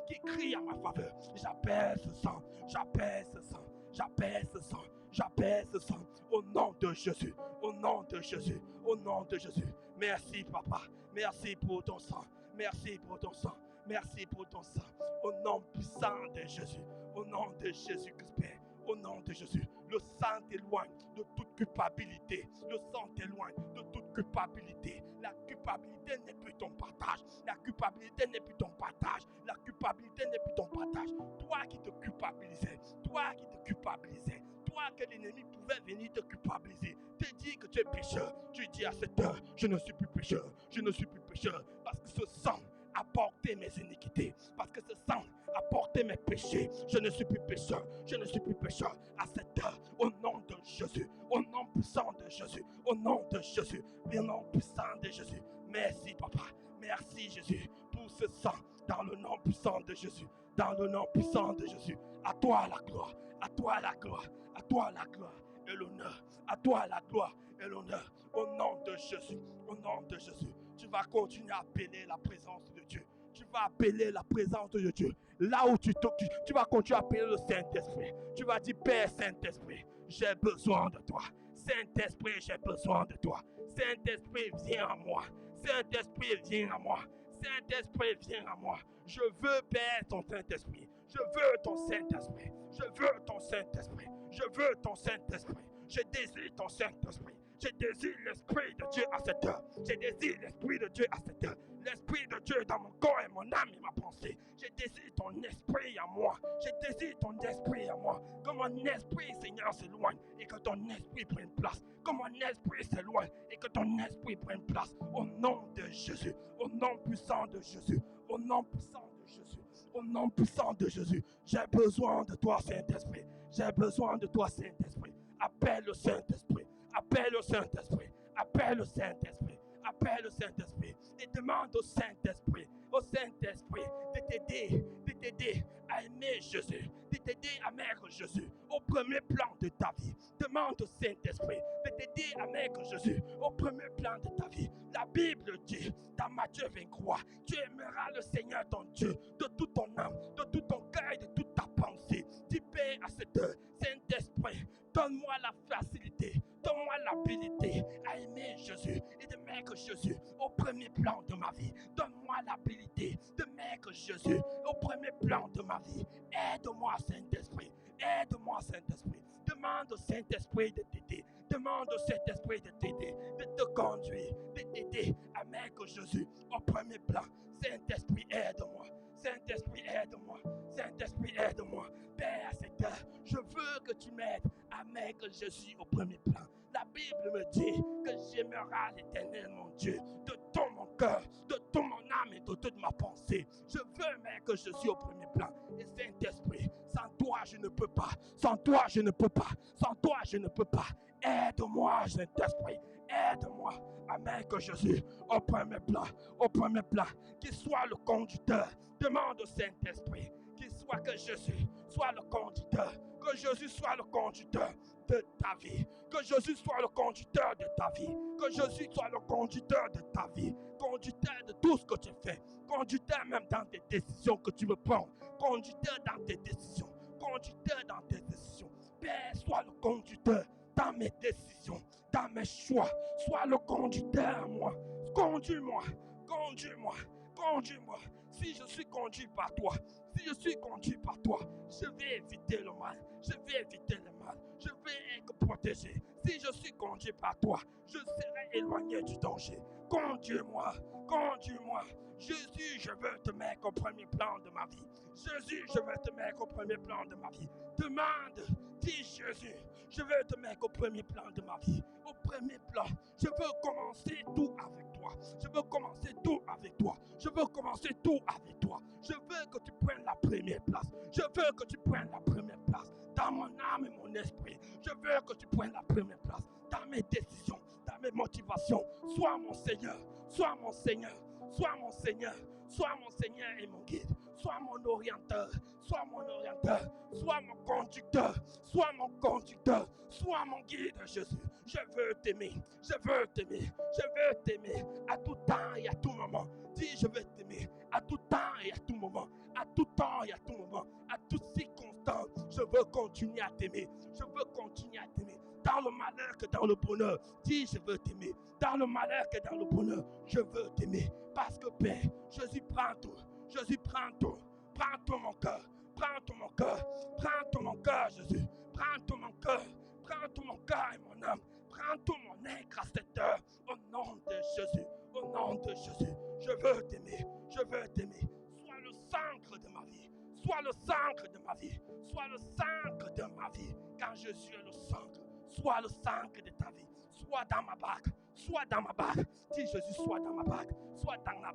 S3: qui crie à ma faveur. J'appelle ce sang. J'appelle ce sang. J'appelle ce sang. J'appelle ce sang. Au nom de Jésus. Au nom de Jésus. Au nom de Jésus. Merci, Papa. Merci pour ton sang. Merci pour ton sang. Merci pour ton sang. Au nom puissant de Jésus. Au nom de Jésus-Christ, Père. Au nom de Jésus. Le sang t'éloigne de toute culpabilité. Le sang t'éloigne de toute culpabilité. La culpabilité n'est plus ton partage. La culpabilité n'est plus ton partage. La culpabilité n'est plus ton partage. Toi qui te culpabilisais, toi qui te culpabilisais, toi que l'ennemi pouvait venir te culpabiliser, te dire que tu es pécheur. Tu dis à cette heure, je ne suis plus pécheur, je ne suis plus pécheur, parce que ce sang a porté mes iniquités, parce que ce sang a porté mes péchés. Je ne suis plus pécheur, je ne suis plus pécheur. À cette heure, au nom de Jésus, au nom puissant de Jésus, au nom de Jésus, au nom puissant de Jésus. Merci papa, merci Jésus pour ce sang, dans le nom puissant de Jésus, dans le nom puissant de Jésus. À toi la gloire, à toi la gloire, à toi la gloire et l'honneur, à toi la gloire et l'honneur, au nom de Jésus, au nom de Jésus. Tu vas continuer à appeler la présence de Dieu. Tu vas appeler la présence de Dieu. Là où tu vas continuer à appeler le Saint-Esprit. Tu vas dire, Père Saint-Esprit, j'ai besoin de toi. Saint-Esprit, j'ai besoin de toi. Saint-Esprit, viens à moi. Saint-Esprit, viens à moi. Saint-Esprit, viens à moi. Je veux, Père, ton Saint-Esprit. Je veux ton Saint-Esprit. Je veux ton Saint-Esprit. Je veux ton Saint-Esprit. Je désire ton Saint-Esprit. Je désire l'Esprit de Dieu à cette heure. Je désire l'Esprit de Dieu à cette heure. L'Esprit de Dieu dans mon corps et mon âme et ma pensée. Je désire ton Esprit à moi. Je désire ton Esprit à moi. Que mon esprit, Seigneur, s'éloigne et que ton Esprit prenne place. Que mon esprit s'éloigne et que ton Esprit prenne place. Au nom de Jésus. Au nom puissant de Jésus. Au nom puissant de Jésus. Au nom puissant de Jésus. J'ai besoin de toi, Saint-Esprit. J'ai besoin de toi, Saint-Esprit. Appelle le Saint-Esprit. Appelle le Saint-Esprit. Appelle le Saint-Esprit. Appelle le Saint-Esprit. Et demande au Saint-Esprit de t'aider à aimer Jésus, de t'aider à mettre Jésus au premier plan de ta vie. Demande au Saint-Esprit de t'aider à mettre Jésus au premier plan de ta vie. La Bible dit dans Matthieu 23, tu aimeras le Seigneur ton Dieu de toute ton âme, de tout ton cœur et de toute ta pensée. Dis Père à cette heure, Saint-Esprit, donne-moi la facilité, donne-moi l'habilité à aimer Jésus et de mettre Jésus au premier plan de ma vie. Donne-moi l'habilité de mettre Jésus au premier plan de ma vie. Aide-moi, Saint-Esprit. Aide-moi, Saint-Esprit. Demande au Saint-Esprit de t'aider. Demande au Saint-Esprit de t'aider, de te conduire, de t'aider à mettre Jésus au premier plan. Saint-Esprit, aide-moi. Saint-Esprit, aide-moi. Saint-Esprit, aide-moi. Père, à cette heure, je veux que tu m'aides à mettre Jésus au premier plan. La Bible me dit que j'aimerai l'Éternel, mon Dieu, de tout mon cœur, de toute mon âme et de toute ma pensée. Je veux mettre Jésus au premier plan. Et Saint-Esprit, sans toi, je ne peux pas. Sans toi, je ne peux pas. Sans toi, je ne peux pas. Aide-moi, Saint-Esprit. Aide-moi à mettre Jésus au premier plan. Au premier plan. Qu'il soit le conducteur. Demande au Saint-Esprit qu'il soit que Jésus soit le conducteur. Que Jésus soit le conducteur de ta vie. Que Jésus soit le conducteur de ta vie. Que Jésus soit le conducteur de ta vie. Conducteur de tout ce que tu fais. Conducteur même dans tes décisions que tu veux prendre. Conducteur dans tes décisions. Conducteur dans tes décisions. Père, sois le conducteur dans mes décisions, dans mes choix. Sois le conducteur à moi. Conduis-moi. Conduis-moi. Conduis-moi. Si je suis conduit par toi, si je suis conduit par toi, je vais éviter le mal. Je vais éviter le mal. Je vais être protégé. Si je suis conduit par toi, je serai éloigné du danger. Conduis-moi. Conduis-moi. Jésus, je veux te mettre au premier plan de ma vie. Jésus, je veux te mettre au premier plan de ma vie. Demande, dis Jésus, je veux te mettre au premier plan de ma vie. Au premier plan, je veux commencer tout avec toi. Je veux commencer tout avec toi. Je veux commencer tout avec toi. Je veux que tu prennes la première place. Je veux que tu prennes la première place dans mon âme et mon esprit. Je veux que tu prennes la première place dans mes décisions, dans mes motivations. Sois mon Seigneur, sois mon Seigneur, sois mon Seigneur, sois mon Seigneur et mon guide. Sois mon orienteur, sois mon orienteur, sois mon conducteur, sois mon conducteur, sois mon guide, Jésus. Je veux t'aimer, je veux t'aimer, je veux t'aimer à tout temps et à tout moment. Dis, je veux t'aimer à tout temps et à tout moment, à tout temps et à tout moment, à toutes circonstances. Je veux continuer à t'aimer, je veux continuer à t'aimer. Dans le malheur que dans le bonheur, dis, je veux t'aimer. Dans le malheur que dans le bonheur, je veux t'aimer. Parce que Père, Jésus prend tout. Jésus, prends tout mon cœur, prends tout mon cœur, prends tout mon cœur, Jésus, prends tout mon cœur, prends tout mon cœur et mon âme, prends tout mon être à cette heure, Au nom de Jésus, au nom de Jésus, je veux t'aimer, je veux t'aimer. Sois le centre de ma vie, sois le centre de ma vie, sois le centre de ma vie. Quand Jésus est le centre, sois le centre de ta vie. Sois dans ma barque, sois dans ma barque. Dis Jésus, sois dans ma barque, sois dans la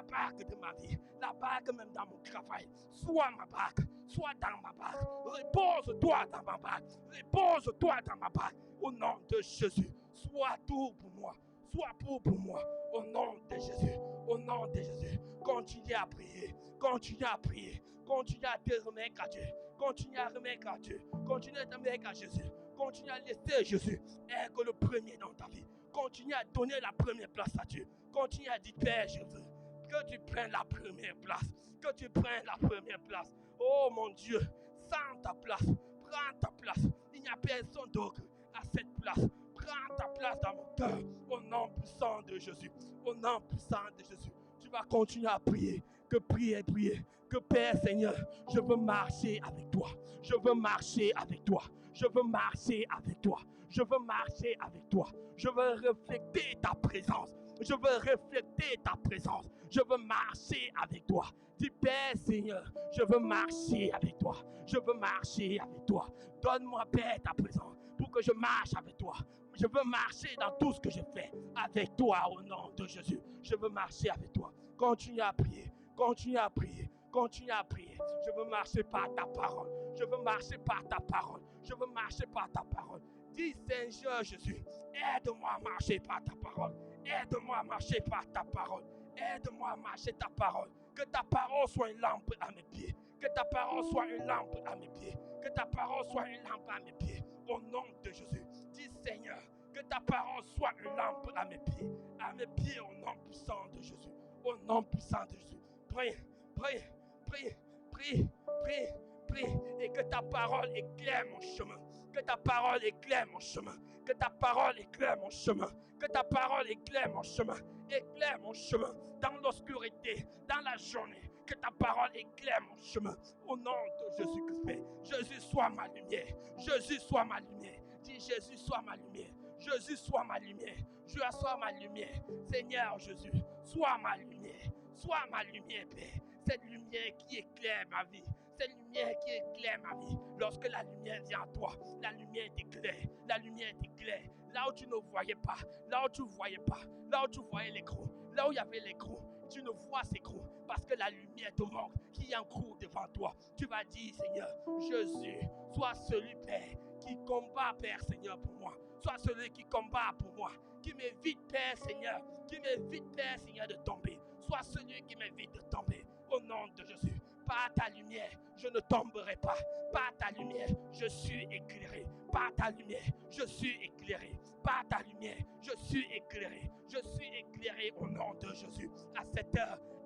S3: barque de ma vie, la barque même dans mon travail. Sois ma barque, sois dans ma barque. Repose-toi dans ma barque, repose-toi dans ma barque. Au nom de Jésus, sois tout pour moi, sois tout pour moi. Au nom de Jésus, au nom de Jésus. Continue à prier, continue à prier, continue à te remettre à Dieu, continue à remettre à Dieu, continue à te remettre à Jésus. Continue à laisser Jésus être le premier dans ta vie. Continue à donner la première place à Dieu. Continue à dire, Père, je veux que tu prennes la première place. Que tu prennes la première place. Oh mon Dieu, sens ta place. Prends ta place. Il n'y a personne d'autre à cette place. Prends ta place dans mon cœur. Au nom puissant de Jésus. Au nom puissant de Jésus. Tu vas continuer à prier. Que prier, prier. Que Père Seigneur, je veux marcher avec toi. Je veux marcher avec toi. Je veux marcher avec toi. Je veux marcher avec toi. Je veux refléter ta présence. Je veux refléter ta présence. Je veux marcher avec toi. Dis Père Seigneur, je veux marcher avec toi. Je veux marcher avec toi. Donne-moi Père ta présence pour que je marche avec toi. Je veux marcher dans tout ce que je fais avec toi au nom de Jésus. Je veux marcher avec toi. Continue à prier. Continue à prier. Continue à prier. Je veux marcher par ta parole. Je veux marcher par ta parole. Je veux marcher par ta parole. Dis Seigneur Jésus, aide-moi à marcher par ta parole. Aide-moi à marcher par ta parole. Aide-moi à marcher ta parole. Que ta parole soit une lampe à mes pieds. Que ta parole soit une lampe à mes pieds. Que ta parole soit une lampe à mes pieds. Au nom de Jésus. Dis Seigneur, que ta parole soit une lampe à mes pieds. À mes pieds au nom puissant de Jésus. Au nom puissant de Jésus. Prie, prie, prie, prie, prie, prie. Et que ta parole éclaire mon chemin. Que ta parole éclaire mon chemin. Que ta parole éclaire mon chemin. Que ta parole éclaire mon chemin. Éclaire mon chemin dans l'obscurité, dans la journée. Que ta parole éclaire mon chemin. Au nom de Jésus-Christ. Jésus soit ma lumière. Jésus soit ma lumière. Dis Jésus soit ma lumière. Jésus soit ma lumière. Jésus soit ma lumière. Seigneur Jésus, sois ma lumière. Sois ma lumière, Père. Cette lumière qui éclaire ma vie. Cette lumière qui éclaire ma vie. Lorsque la lumière vient à toi, la lumière t'éclaire. La lumière t'éclaire. Là où tu ne voyais pas, là où tu ne voyais pas, là où tu voyais l'écran, là où il y avait l'écran, tu ne vois ces écrans parce que la lumière te manque, qui est en cours devant toi. Tu vas dire, Seigneur, Jésus, sois celui, Père, qui combat, Père, Seigneur, pour moi. Sois celui qui combat pour moi, qui m'évite, Père, Seigneur, qui m'évite, Père, Seigneur, de tomber. Sois celui qui m'évite de tomber. Au nom de Jésus, par ta lumière, je ne tomberai pas. Par ta lumière, je suis éclairé. Par ta lumière, je suis éclairé. Par ta lumière, je suis éclairé. Je suis éclairé au nom de Jésus. À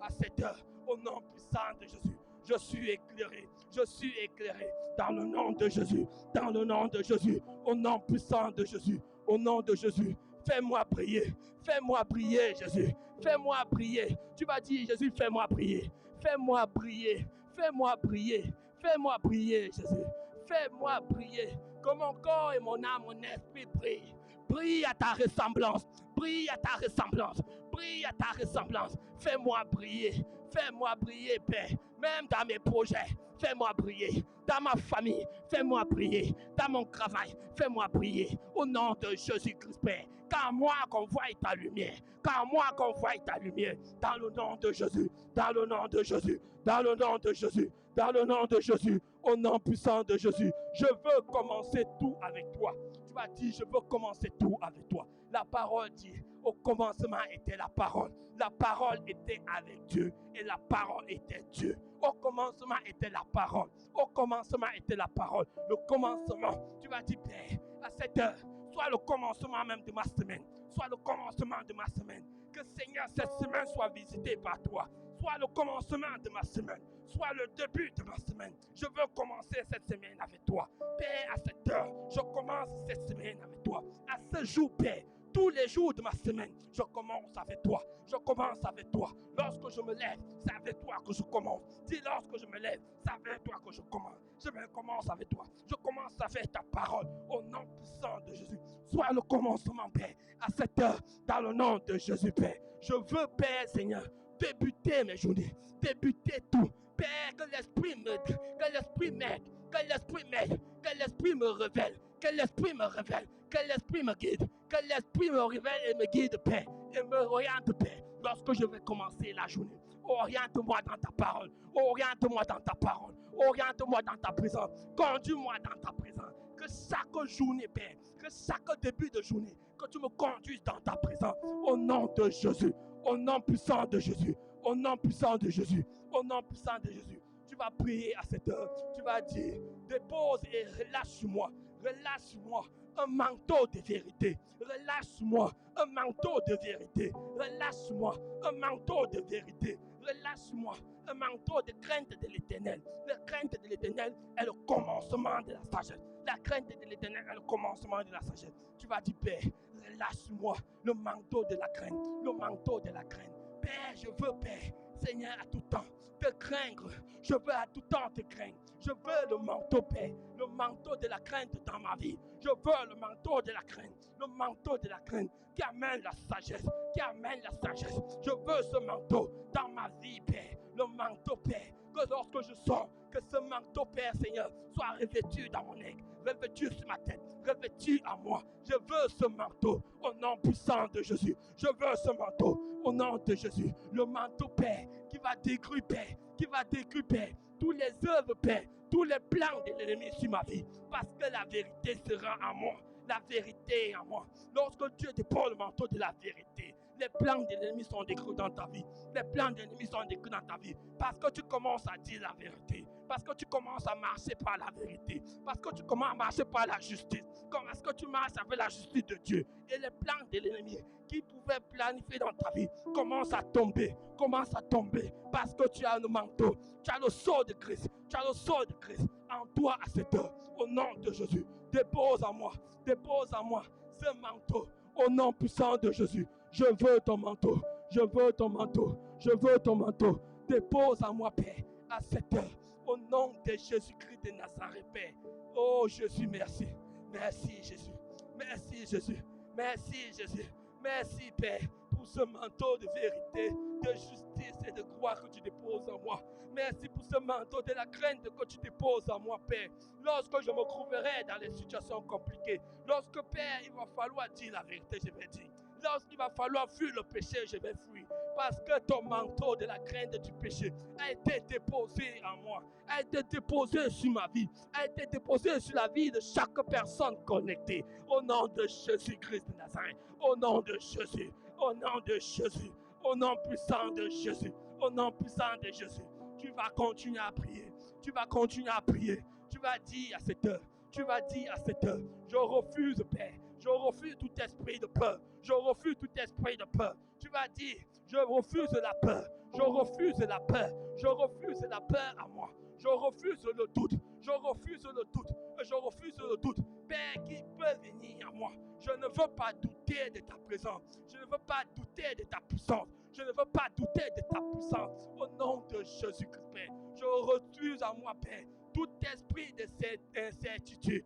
S3: cette heure, au nom puissant de Jésus, je suis éclairé. Je suis éclairé. Dans le nom de Jésus. Dans le nom de Jésus. Au nom puissant de Jésus. Au nom de Jésus. Fais-moi prier. Fais-moi prier, Jésus. Fais-moi prier. Tu vas dire, Jésus, fais-moi prier. Fais-moi prier. Fais-moi prier. Fais-moi prier, Jésus. Fais-moi prier. Que mon corps et mon âme, mon esprit brillent. Brille à ta ressemblance. Brille à ta ressemblance. Brille à ta ressemblance. Fais-moi briller. Fais-moi briller, Père. Même dans mes projets, fais-moi briller. Dans ma famille, fais-moi briller. Dans mon travail, fais-moi briller. Au nom de Jésus-Christ, Père. Quand moi qu'on voie ta lumière. Quand moi qu'on voie ta lumière. Dans le nom de Jésus. Dans le nom de Jésus. Dans le nom de Jésus. Dans le nom de Jésus. Au nom puissant de Jésus. Je veux commencer tout avec toi. Tu vas dire, je veux commencer tout avec toi. La parole dit, au commencement était la parole. La parole était avec Dieu et la parole était Dieu. Au commencement était la parole. Au commencement était la parole. Le commencement, tu vas dire, Père, à cette heure, soit le commencement même de ma semaine, soit le commencement de ma semaine. Que Seigneur, cette semaine soit visitée par toi. Soit le commencement de ma semaine, soit le début de ma semaine. Je veux commencer cette semaine avec toi. Père, à cette heure, je commence cette semaine avec toi. À ce jour, Père, Tous les jours de ma semaine, je commence avec toi. Je commence avec toi. Lorsque je me lève, c'est avec toi que je commence. Dis, lorsque je me lève, c'est avec toi que je commence. Je commence avec toi. Je commence avec ta parole. Au nom puissant de Jésus. Sois le commencement, Père, à cette heure, dans le nom de Jésus, Père. Je veux, Père, Seigneur, débuter mes journées. Débuter tout. Père, que l'Esprit m'aide. Que l'Esprit m'aide. Que l'Esprit m'aide. Que l'Esprit me révèle. Que l'Esprit me révèle. Que l'Esprit me guide. Que l'Esprit me révèle et me guide, Père. Et me oriente, Père. Lorsque je vais commencer la journée. Oriente-moi dans ta parole. Oriente-moi dans ta parole. Oriente-moi dans ta présence. Conduis-moi dans ta présence. Que chaque journée, Père, que chaque début de journée, que tu me conduises dans ta présence. Au nom de Jésus. Au nom puissant de Jésus. Au nom puissant de Jésus. Au nom puissant de Jésus. Tu vas prier à cette heure. Tu vas dire, dépose et relâche-moi. Relâche-moi un manteau de vérité. Relâche-moi un manteau de vérité. Relâche-moi un manteau de vérité. Relâche-moi un manteau de crainte de l'Éternel. La crainte de l'Éternel est le commencement de la sagesse. La crainte de l'Éternel est le commencement de la sagesse. Tu vas dire, Père, relâche-moi le manteau de la crainte. Le manteau de la crainte. Père, je veux, Père, Seigneur, à tout temps, te craindre. Je veux à tout temps te craindre. Je veux le manteau, Père, le manteau de la crainte dans ma vie. Je veux le manteau de la crainte, le manteau de la crainte qui amène la sagesse, qui amène la sagesse. Je veux ce manteau dans ma vie, Père, le manteau, Père, que lorsque je sors, que ce manteau, Père, Seigneur, soit revêtu dans mon aigle, revêtu sur ma tête, revêtu à moi. Je veux ce manteau au nom puissant de Jésus. Je veux ce manteau au nom de Jésus. Le manteau, Père, qui va détruire, Père, qui va détruire, Père, tous les œuvres, Père, tous les plans de l'ennemi sur ma vie. Parce que la vérité sera en moi. La vérité est en moi. Lorsque Dieu dépose le manteau de la vérité, les plans de l'ennemi sont détruits dans ta vie. Les plans de l'ennemi sont détruits dans ta vie. Parce que tu commences à dire la vérité. Parce que tu commences à marcher par la vérité. Parce que tu commences à marcher par la justice. Parce que tu marches avec la justice de Dieu. Et les plans de l'ennemi qui pouvaient planifier dans ta vie commencent à tomber. Commencent à tomber. Parce que tu as le manteau. Tu as le sceau de Christ. Tu as le sceau de Christ en toi à cette heure. Au nom de Jésus. Dépose en moi. Dépose en moi ce manteau. Au nom puissant de Jésus. Je veux ton manteau. Je veux ton manteau. Je veux ton manteau. Dépose en moi, Père, à cette heure. Au nom de Jésus-Christ de Nazareth, Père. Oh Jésus, merci. Merci Jésus. Merci Jésus. Merci Jésus. Merci Père pour ce manteau de vérité, de justice et de gloire que tu déposes en moi. Merci pour ce manteau de la crainte que tu déposes en moi, Père. Lorsque je me trouverai dans les situations compliquées, lorsque, Père, il va falloir dire la vérité, je vais dire. Lorsqu'il va falloir fuir le péché, je vais fuir. Parce que ton manteau de la crainte du péché a été déposé en moi, a été déposé sur ma vie, a été déposé sur la vie de chaque personne connectée. Au nom de Jésus-Christ de Nazareth, au nom de Jésus, au nom de Jésus, au nom puissant de Jésus, au nom puissant de Jésus. Tu vas continuer à prier, tu vas continuer à prier, tu vas dire à cette heure, tu vas dire à cette heure, je refuse, Père. Je refuse tout esprit de peur. Je refuse tout esprit de peur. Tu vas dire, je refuse la peur. Je refuse la peur. Je refuse la peur à moi. Je refuse le doute. Je refuse le doute. Je refuse le doute. Père, qui peut venir à moi? Je ne veux pas douter de ta présence. Je ne veux pas douter de ta puissance. Je ne veux pas douter de ta puissance. Au nom de Jésus-Christ, Père, je refuse à moi, Père, tout esprit de cette incertitude.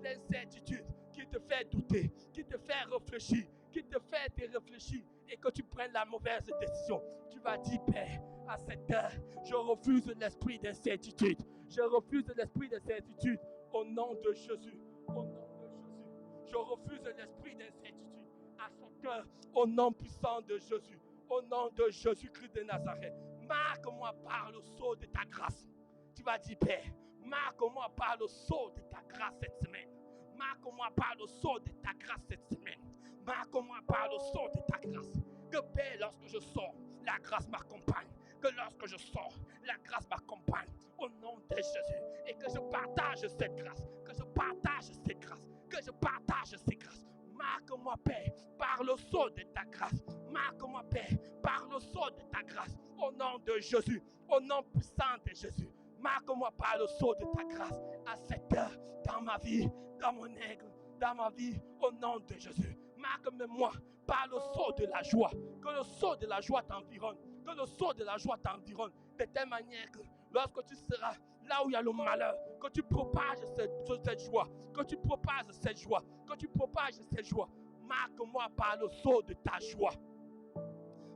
S3: L'incertitude qui te fait douter, qui te fait réfléchir, qui te fait te réfléchir et que tu prennes la mauvaise décision. Tu vas dire, Père, à cette heure, je refuse l'esprit d'incertitude. Je refuse l'esprit d'incertitude au nom de Jésus. Au nom de Jésus. Je refuse l'esprit d'incertitude à cette heure au nom puissant de Jésus. Au nom de Jésus-Christ de Nazareth. Marque-moi par le sceau de ta grâce. Tu vas dire, Père, marque-moi par le sceau de ta grâce cette semaine. Marque-moi par le sceau de ta grâce cette semaine. Marque-moi par le sceau de ta grâce. Que Père, lorsque je sors, la grâce m'accompagne. Que lorsque je sors, la grâce m'accompagne. Au nom de Jésus. Et que je partage cette grâce. Que je partage cette grâce. Que je partage cette grâce. Marque-moi, Père, par le sceau de ta grâce. Marque-moi, Père, par le sceau de ta grâce. Au nom de Jésus. Au nom puissant de Jésus. Marque-moi par le sceau de ta grâce à cette heure, dans ma vie, dans mon aigle, dans ma vie au nom de Jésus. Marque-moi par le sceau de la joie. Que le sceau de la joie t'environne. Que le sceau de la joie t'environne. De telle manière que lorsque tu seras là où il y a le malheur, que tu propages cette joie. Que tu propages cette joie. Que tu propages cette joie. Marque-moi par le sceau de ta joie.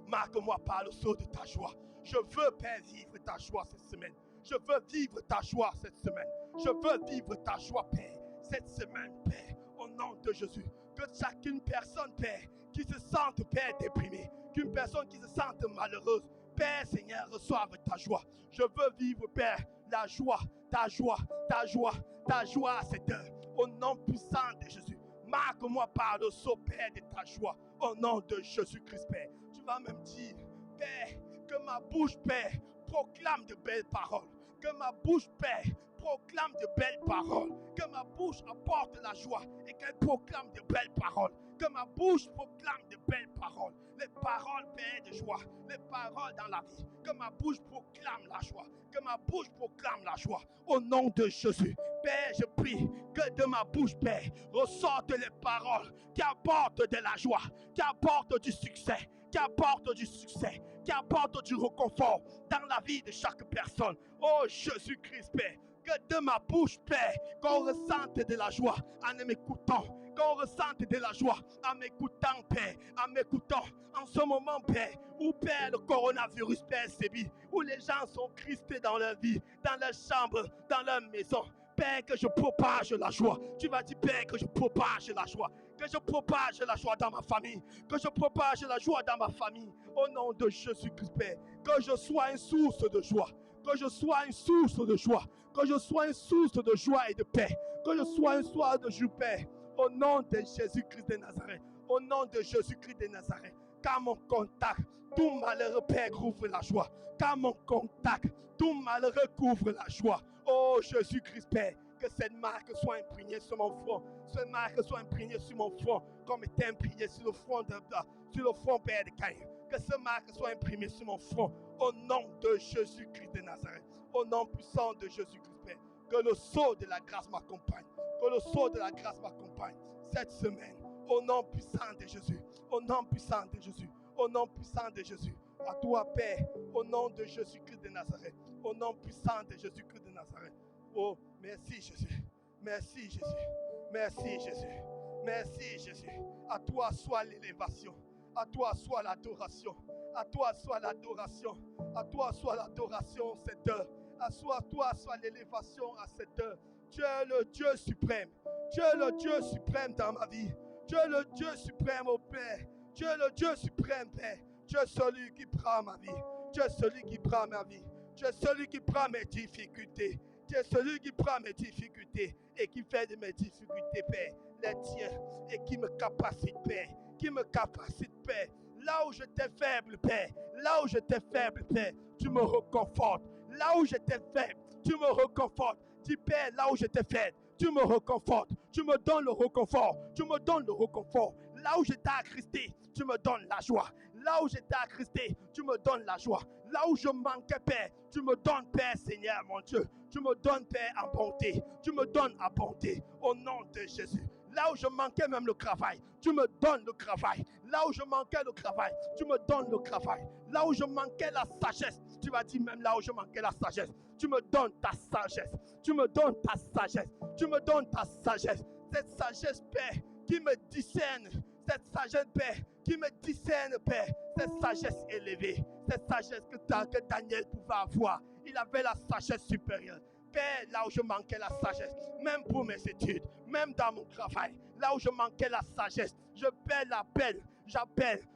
S3: Marque-moi par le sceau de ta joie. Je veux, Père, vivre ta joie cette semaine. Je veux vivre ta joie cette semaine. Je veux vivre ta joie, Père, cette semaine, Père, au nom de Jésus. Que chacune personne, Père, qui se sente, Père, déprimée, qu'une personne qui se sente malheureuse, Père, Seigneur, reçoive ta joie. Je veux vivre, Père, la joie, ta joie, ta joie, ta joie à cette heure, au nom puissant de Jésus. Marque-moi par le sceau, Père, de ta joie, au nom de Jésus-Christ, Père. Tu vas même dire, Père, que ma bouche, Père, proclame de belles paroles. Que ma bouche, Père, proclame de belles paroles. Que ma bouche apporte la joie et qu'elle proclame de belles paroles. Que ma bouche proclame de belles paroles. Les paroles, Père, de joie. Les paroles dans la vie. Que ma bouche proclame la joie. Que ma bouche proclame la joie. Au nom de Jésus. Père, je prie que de ma bouche, Père, ressortent les paroles qui apportent de la joie, qui apportent du succès, qui apportent du succès, qui apportent du réconfort dans la vie de chaque personne. Oh Jésus-Christ, Père, que de ma bouche, Père, qu'on ressente de la joie en m'écoutant, qu'on ressente de la joie en m'écoutant, Père, en m'écoutant en ce moment, Père, où, Père, le coronavirus, Père, sévit, où les gens sont crispés dans leur vie, dans leur chambre, dans leur maison. Père, que je propage la joie. Tu vas dire, Père, que je propage la joie. Que je propage la joie dans ma famille. Que je propage la joie dans ma famille. Au nom de Jésus-Christ, Père. Que je sois une source de joie. Que je sois une source de joie. Que je sois une source de joie et de paix. Que je sois une source de joie, Père. Au nom de Jésus-Christ de Nazareth. Au nom de Jésus-Christ de Nazareth. Car mon contact, tout malheureux, Père, couvre la joie. Car mon contact, tout malheureux couvre la joie. Oh Jésus-Christ, Père, que cette marque soit imprégnée sur mon front. Cette marque soit imprégnée sur mon front, comme était imprégnée sur le front, Père, de Caïn. Que cette marque soit imprimée sur mon front, au nom de Jésus-Christ de Nazareth. Au nom puissant de Jésus-Christ, Père. Que le sceau de la grâce m'accompagne. Que le sceau de la grâce m'accompagne cette semaine. Au nom puissant de Jésus. Au nom puissant de Jésus. Au nom puissant de Jésus. À toi, Père, au nom de Jésus-Christ de Nazareth. Au nom puissant de Jésus-Christ de Nazareth. Oh, merci Jésus. Merci Jésus. Merci Jésus. Merci Jésus. À toi soit l'élévation. À toi soit l'adoration. À toi soit l'adoration. À toi soit l'adoration cette heure. À toi soit l'élévation à cette heure. Tu es le Dieu suprême. Tu es le Dieu suprême dans ma vie. Tu es le Dieu suprême, au Père. Tu es le Dieu suprême, Père. Tu es celui qui prend ma vie. Tu es celui qui prend ma vie. Tu es celui qui prend mes difficultés. Tu es celui qui prend mes difficultés et qui fait de mes difficultés, Père, les tiens, et qui me capacite, Père. Qui me capacite, Père. Là où j'étais faible, Père. Là où j'étais faible, Père. Tu me reconfortes. Là où j'étais faible, tu me reconfortes. Dis, Père, là où j'étais faible, tu me reconfortes. Tu me donnes le réconfort. Tu me donnes le réconfort. Là où j'étais attristé, tu me donnes la joie. Là où j'étais attristé, tu me donnes la joie. Là où je manquais, Père, tu me donnes, Père, Seigneur, mon Dieu. Tu me donnes, Père, en bonté. Tu me donnes en bonté. Au nom de Jésus. Là où je manquais même le travail, tu me donnes le travail. Là où je manquais le travail, tu me donnes le travail. Là où je manquais la sagesse, tu vas dire même là où je manquais la sagesse, tu me donnes ta sagesse. Tu me donnes ta sagesse. Tu me donnes ta sagesse. Cette sagesse, Père, qui me discerne. Cette sagesse, Père, qui me discerne, Père. Cette sagesse élevée. Cette sagesse que Daniel pouvait avoir. Il avait la sagesse supérieure. Père, là où je manquais la sagesse, même pour mes études, même dans mon travail, là où je manquais la sagesse, j'appelle,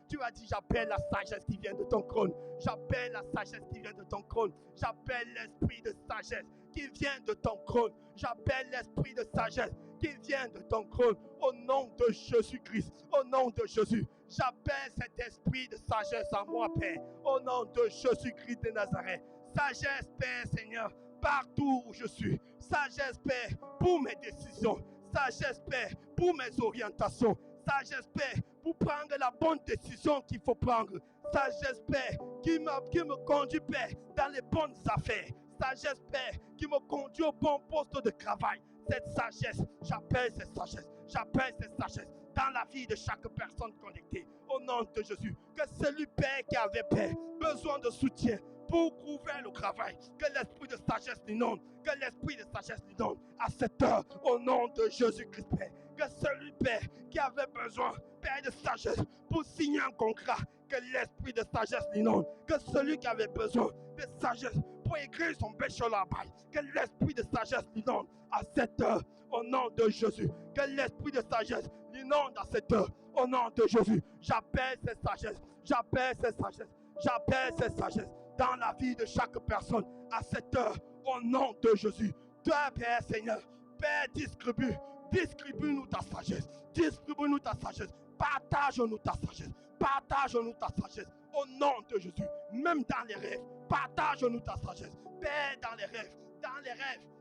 S3: tu as dit j'appelle la sagesse qui vient de ton trône, j'appelle la sagesse qui vient de ton trône, j'appelle l'esprit de sagesse qui vient de ton trône, j'appelle l'esprit de sagesse qui vient de ton trône, au nom de Jésus-Christ, au nom de Jésus, j'appelle cet esprit de sagesse en moi, Père, au nom de Jésus-Christ de Nazareth, sagesse, Père, Seigneur, partout où je suis. Sagesse, Père, pour mes décisions. Sagesse, Père, pour mes orientations. Sagesse, Père, pour prendre la bonne décision qu'il faut prendre. Sagesse, Père, qui me conduit, Père, dans les bonnes affaires. Sagesse, Père, qui me conduit au bon poste de travail. Cette sagesse, j'appelle cette sagesse. J'appelle cette sagesse dans la vie de chaque personne connectée. Au nom de Jésus, que celui, Père, qui avait, Père, besoin de soutien pour trouver le travail, que l'esprit de sagesse l'inonde, que l'esprit de sagesse l'inonde à cette heure, au nom de Jésus-Christ, Père. Que celui, Père, qui avait besoin, Père, de sagesse pour signer un contrat, que l'esprit de sagesse l'inonde. Que celui qui avait besoin de sagesse pour écrire son bachelor-bail, que l'esprit de sagesse l'inonde à cette heure, au nom de Jésus. Que l'esprit de sagesse l'inonde à cette heure, au nom de Jésus. J'appelle cette sagesse, j'appelle cette sagesse, j'appelle cette sagesse dans la vie de chaque personne à cette heure, au nom de Jésus. Toi, Père Seigneur, Père, distribue-nous ta sagesse, distribue-nous ta sagesse, partage-nous ta sagesse, partage-nous ta sagesse, au nom de Jésus. Même dans les rêves, partage-nous ta sagesse. Père, dans les rêves,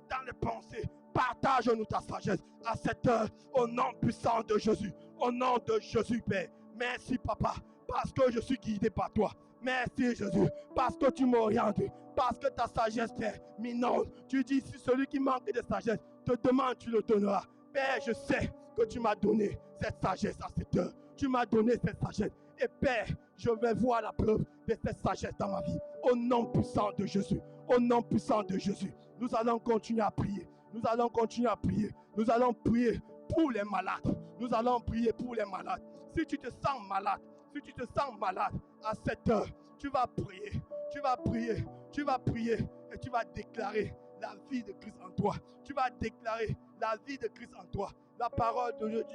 S3: dans les pensées, partage-nous ta sagesse à cette heure, au nom puissant de Jésus, au nom de Jésus, Père. Merci, Papa, parce que je suis guidé par toi. Merci, Jésus, parce que tu m'orientes, parce que ta sagesse, Père, m'inonde. Tu dis, si celui qui manque de sagesse te demande, tu le donneras. Père, je sais que tu m'as donné cette sagesse à cette heure. Tu m'as donné cette sagesse. Et Père, je vais voir la preuve de cette sagesse dans ma vie. Au nom puissant de Jésus. Au nom puissant de Jésus. Nous allons continuer à prier. Nous allons continuer à prier. Nous allons prier pour les malades. Nous allons prier pour les malades. Si tu te sens malade, si tu te sens malade à cette heure, tu vas prier. Tu vas prier. Tu vas prier. Et tu vas déclarer la vie de Christ en toi. Tu vas déclarer la vie de Christ en toi. La parole de Dieu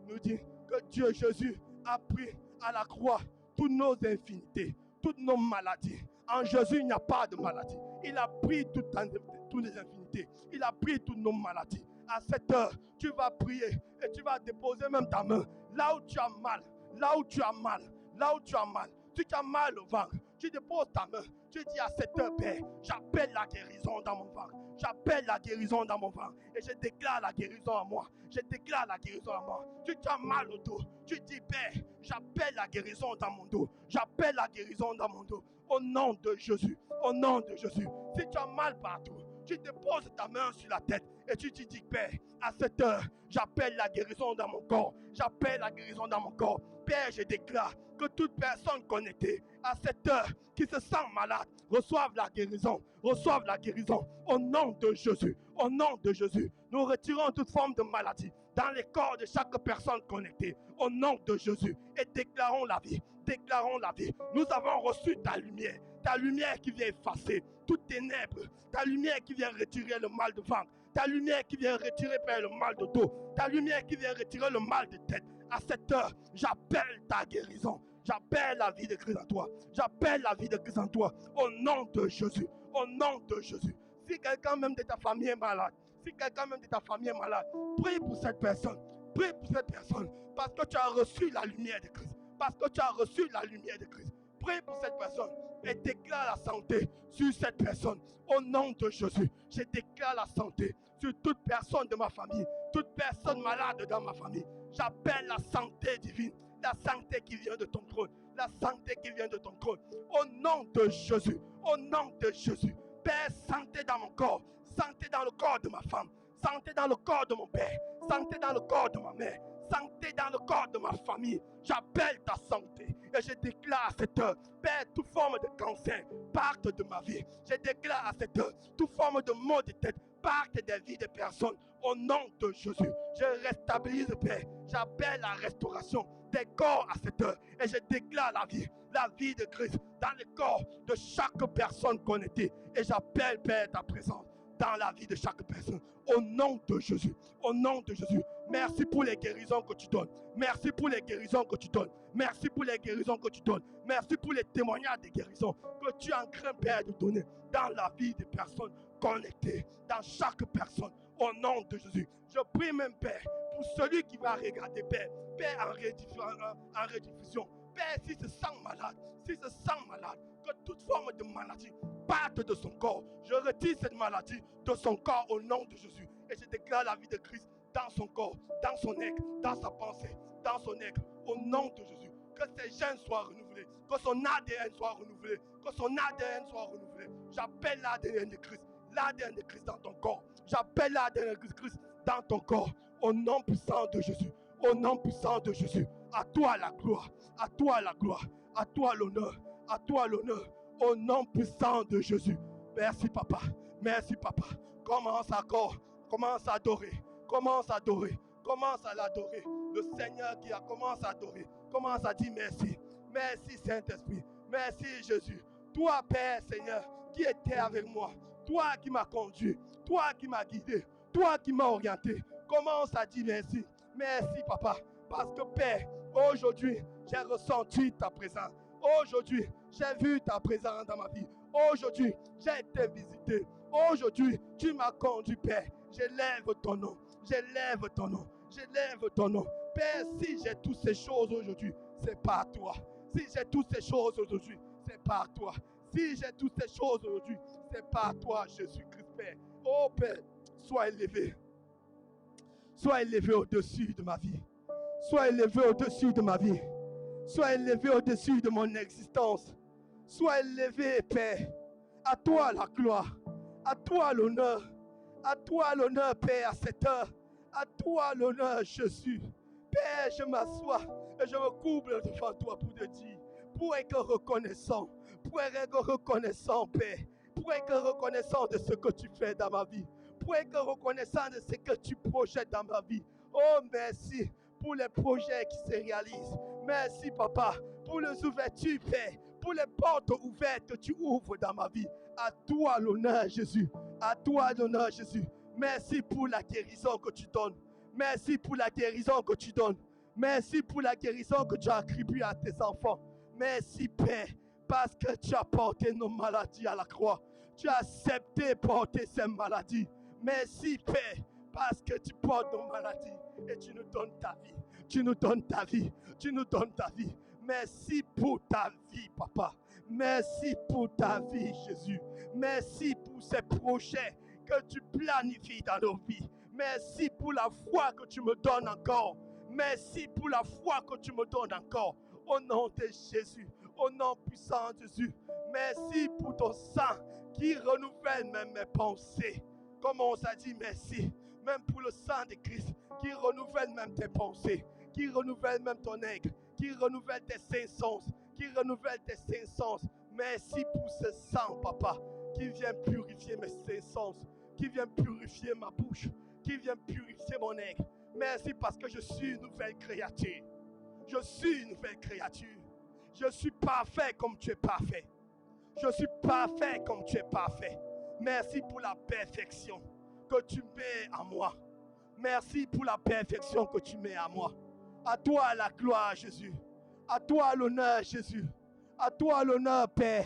S3: nous dit que Dieu Jésus a pris à la croix toutes nos infinités, toutes nos maladies. En Jésus, il n'y a pas de maladie. Il a pris toutes les infinités. Il a pris toutes nos maladies. À cette heure, tu vas prier et tu vas déposer même ta main là où tu as mal, là où tu as mal, là où tu as mal. Si tu as mal au ventre, tu déposes ta main. Tu dis à cette heure, Père, j'appelle la guérison dans mon ventre. J'appelle la guérison dans mon ventre. Et je déclare la guérison à moi. Je déclare la guérison à moi. Si tu as mal au dos, tu dis, Père, j'appelle la guérison dans mon dos. J'appelle la guérison dans mon dos. Au nom de Jésus. Au nom de Jésus. Si tu as mal partout, tu déposes ta main sur la tête et tu te dis, Père, à cette heure, j'appelle la guérison dans mon corps. J'appelle la guérison dans mon corps. Père, je déclare que toute personne connectée à cette heure qui se sent malade reçoive la guérison. Reçoive la guérison. Au nom de Jésus. Au nom de Jésus. Nous retirons toute forme de maladie dans les corps de chaque personne connectée. Au nom de Jésus. Et déclarons la vie. Déclarons la vie. Nous avons reçu ta lumière. Ta lumière qui vient effacer toutes ténèbres. Ta lumière qui vient retirer le mal de ventre. Ta lumière qui vient retirer, Père, le mal de dos. Ta lumière qui vient retirer le mal de tête. À cette heure, j'appelle ta guérison. J'appelle la vie de Christ en toi. J'appelle la vie de Christ en toi. Au nom de Jésus. Au nom de Jésus. Si quelqu'un même de ta famille est malade, si quelqu'un même de ta famille est malade, prie pour cette personne. Prie pour cette personne. Parce que tu as reçu la lumière de Christ. Parce que tu as reçu la lumière de Christ. Prie pour cette personne et déclare la santé sur cette personne. Au nom de Jésus, je déclare la santé sur toute personne de ma famille, toute personne malade dans ma famille. J'appelle la santé divine, la santé qui vient de ton trône, la santé qui vient de ton trône. Au nom de Jésus, au nom de Jésus. Père, santé dans mon corps, santé dans le corps de ma femme, santé dans le corps de mon père, santé dans le corps de ma mère, santé dans le corps de ma famille. J'appelle ta santé et je déclare à cette heure, Père, toute forme de cancer parte de ma vie. Je déclare à cette heure, toute forme de maux de tête parte des vies des personnes. Au nom de Jésus, je réstabilise, Père. J'appelle la restauration des corps à cette heure et je déclare la vie de Christ dans le corps de chaque personne connectée. Et j'appelle, Père, ta présence dans la vie de chaque personne. Au nom de Jésus. Au nom de Jésus. Merci pour les guérisons que tu donnes. Merci pour les guérisons que tu donnes. Merci pour les guérisons que tu donnes. Merci pour les témoignages de guérison que tu es en train, Père, de donner dans la vie des personnes connectées. Dans chaque personne. Au nom de Jésus. Je prie même, Père, pour celui qui va regarder, Père. Père, en rediffusion. Père, s'il se sent malade, que toute forme de maladie parte de son corps. Je retire cette maladie de son corps au nom de Jésus. Et je déclare la vie de Christ dans son corps, dans son aigle, dans sa pensée, dans son aigle, au nom de Jésus. Que ses gènes soient renouvelés, que son ADN soit renouvelé, que son ADN soit renouvelé. J'appelle l'ADN de Christ dans ton corps. J'appelle l'ADN de Christ dans ton corps. Au nom puissant de Jésus. Au nom puissant de Jésus. À toi la gloire. À toi la gloire. À toi l'honneur. À toi l'honneur. Au nom puissant de Jésus. Merci papa. Merci papa. Commence encore. Commence à adorer. Commence à adorer. Commence à l'adorer. Le Seigneur qui a commencé à adorer. Commence à dire merci. Merci Saint-Esprit. Merci Jésus. Toi Père Seigneur qui était avec moi. Toi qui m'as conduit. Toi qui m'as guidé. Toi qui m'as orienté. Commence à dire merci. Merci papa. Parce que Père, aujourd'hui, j'ai ressenti ta présence. Aujourd'hui, j'ai vu ta présence dans ma vie. Aujourd'hui, j'ai été visité. Aujourd'hui, tu m'as conduit, Père. J'élève ton nom. J'élève ton nom. J'élève ton nom. Père, si j'ai toutes ces choses aujourd'hui, c'est par toi. Si j'ai toutes ces choses aujourd'hui, c'est par toi. Si j'ai toutes ces choses aujourd'hui, c'est par toi, Jésus-Christ, Père. Oh Père, sois élevé. Sois élevé au-dessus de ma vie. Sois élevé au-dessus de ma vie. Sois élevé au-dessus de mon existence. Sois élevé, Père. À toi la gloire. À toi l'honneur. À toi l'honneur, Père, à cette heure. À toi l'honneur, Jésus. Père, je m'assois et je me couple devant toi pour te dire, pour être reconnaissant, Père, pour être reconnaissant de ce que tu fais dans ma vie, pour être reconnaissant de ce que tu projettes dans ma vie. Oh, merci pour les projets qui se réalisent. Merci, Papa, pour les ouvertures, Père, pour les portes ouvertes que tu ouvres dans ma vie. À toi l'honneur, Jésus. À toi l'honneur, Jésus. Merci pour la guérison que tu donnes. Merci pour la guérison que tu donnes. Merci pour la guérison que tu as attribuée à tes enfants. Merci, Père, parce que tu as porté nos maladies à la croix. Tu as accepté porter ces maladies. Merci, Père, parce que tu portes nos maladies et tu nous donnes ta vie. Tu nous donnes ta vie. Tu nous donnes ta vie. Merci pour ta vie, Papa. Merci pour ta vie, Jésus. Merci pour ces projets que tu planifies dans nos vies. Merci pour la foi que tu me donnes encore. Merci pour la foi que tu me donnes encore. Au nom de Jésus, au nom puissant de Jésus. Merci pour ton sang qui renouvelle même mes pensées. Comme on s'est dit, merci. Même pour le sang de Christ qui renouvelle même tes pensées, qui renouvelle même ton aigle, qui renouvelle tes cinq sens, qui renouvelle tes cinq sens. Merci pour ce sang, Papa, qui vient purifier mes cinq sens, qui vient purifier ma bouche, qui vient purifier mon aigle. Merci parce que je suis une nouvelle créature. Je suis une nouvelle créature. Je suis parfait comme tu es parfait. Je suis parfait comme tu es parfait. Merci pour la perfection que tu mets en moi. Merci pour la perfection que tu mets en moi. À toi la gloire, Jésus. À toi l'honneur, Jésus. À toi l'honneur, Père.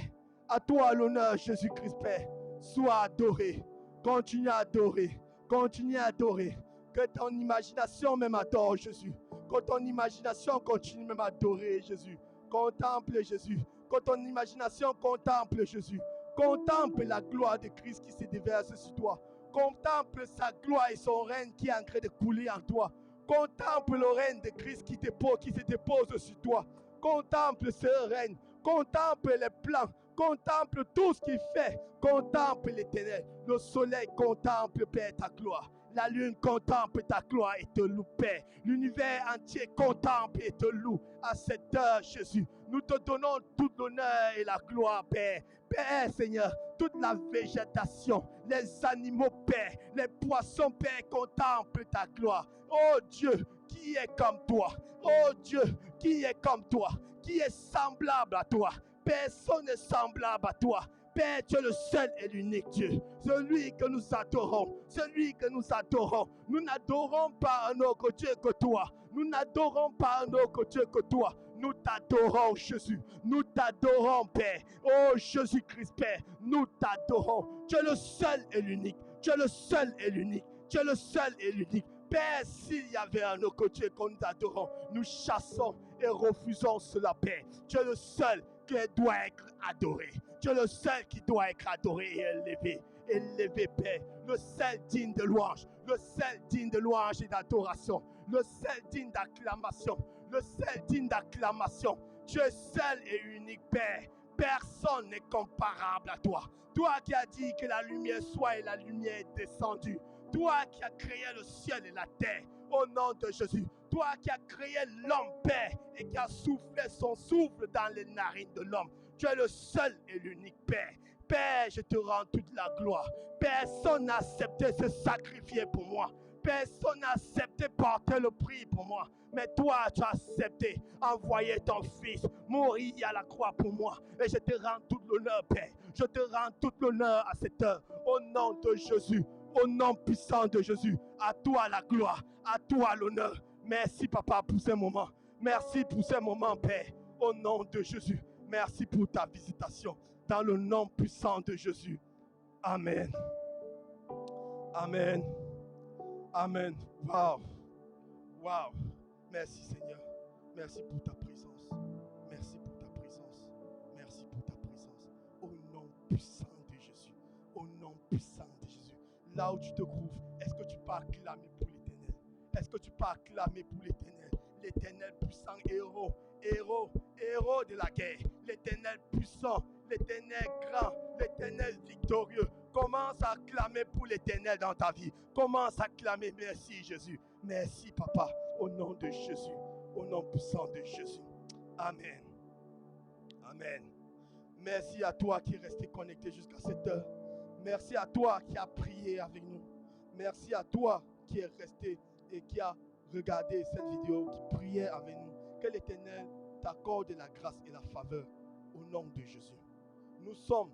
S3: À toi l'honneur, Jésus-Christ, Père. Sois adoré. Continue à adorer. Continue à adorer. Que ton imagination même adore, Jésus. Que ton imagination continue même à adorer, Jésus. Contemple Jésus. Que ton imagination contemple Jésus. Contemple la gloire de Christ qui se déverse sur toi. Contemple sa gloire et son règne qui est en train de couler en toi. Contemple le règne de Christ qui se dépose sur toi. Contemple ce règne. Contemple les plans. Contemple tout ce qu'il fait. Contemple l'éternel. Le soleil contemple, Père, ta gloire. La lune contemple ta gloire et te loue, Père. L'univers entier contemple et te loue. À cette heure, Jésus, nous te donnons tout l'honneur et la gloire, Père. Père, Seigneur, toute la végétation, les animaux, Père, les poissons, Père, contemplent ta gloire. Oh Dieu, qui est comme toi? Oh Dieu, qui est comme toi? Qui est semblable à toi? Personne n'est semblable à toi. Père, tu es le seul et l'unique Dieu, celui que nous adorons, celui que nous adorons. Nous n'adorons pas un autre Dieu que toi. Nous n'adorons pas un autre Dieu que toi. Nous t'adorons, Jésus. Nous t'adorons, Père. Oh, Jésus-Christ, Père, nous t'adorons. Tu es le seul et l'unique. Tu es le seul et l'unique. Tu es le seul et l'unique. Père, s'il y avait un autre Dieu que nous adorons, nous chassons et refusons cela, Père. Tu es le seul qui doit être adoré. Tu es le seul qui doit être adoré et élevé. Élevé, Père. Le seul digne de louange. Le seul digne de louange et d'adoration. Le seul digne d'acclamation. Le seul digne d'acclamation. Tu es seul et unique, Père. Personne n'est comparable à toi. Toi qui as dit que la lumière soit et la lumière est descendue. Toi qui as créé le ciel et la terre, au nom de Jésus. Toi qui as créé l'homme, Père, et qui a soufflé son souffle dans les narines de l'homme. Tu es le seul et l'unique Père. Père, je te rends toute la gloire. Personne n'a accepté se sacrifier pour moi. Personne n'a accepté porter le prix pour moi. Mais toi, tu as accepté envoyer ton fils mourir à la croix pour moi. Et je te rends tout l'honneur, Père. Je te rends tout l'honneur à cette heure. Au nom de Jésus. Au nom puissant de Jésus. À toi la gloire. À toi l'honneur. Merci, Papa, pour ces moments. Merci pour ces moments, Père. Au nom de Jésus. Merci pour ta visitation. Dans le nom puissant de Jésus. Amen. Amen. Amen. Wow. Wow. Merci Seigneur. Merci pour ta présence. Merci pour ta présence. Merci pour ta présence. Au nom puissant de Jésus. Au nom puissant de Jésus. Là où tu te trouves, est-ce que tu peux acclamer pour l'Éternel? Est-ce que tu peux acclamer pour l'Éternel? L'Éternel puissant héros. Héros de la guerre. L'Éternel puissant. L'Éternel grand. L'Éternel victorieux. Commence à acclamer pour l'Éternel dans ta vie. Commence à acclamer. Merci Jésus. Merci Papa. Au nom de Jésus. Au nom puissant de Jésus. Amen. Amen. Merci à toi qui est resté connecté jusqu'à cette heure. Merci à toi qui a prié avec nous. Merci à toi qui est resté et qui a regardé cette vidéo, qui priait avec nous. Que l'Éternel t'accorde la grâce et la faveur au nom de Jésus. Nous sommes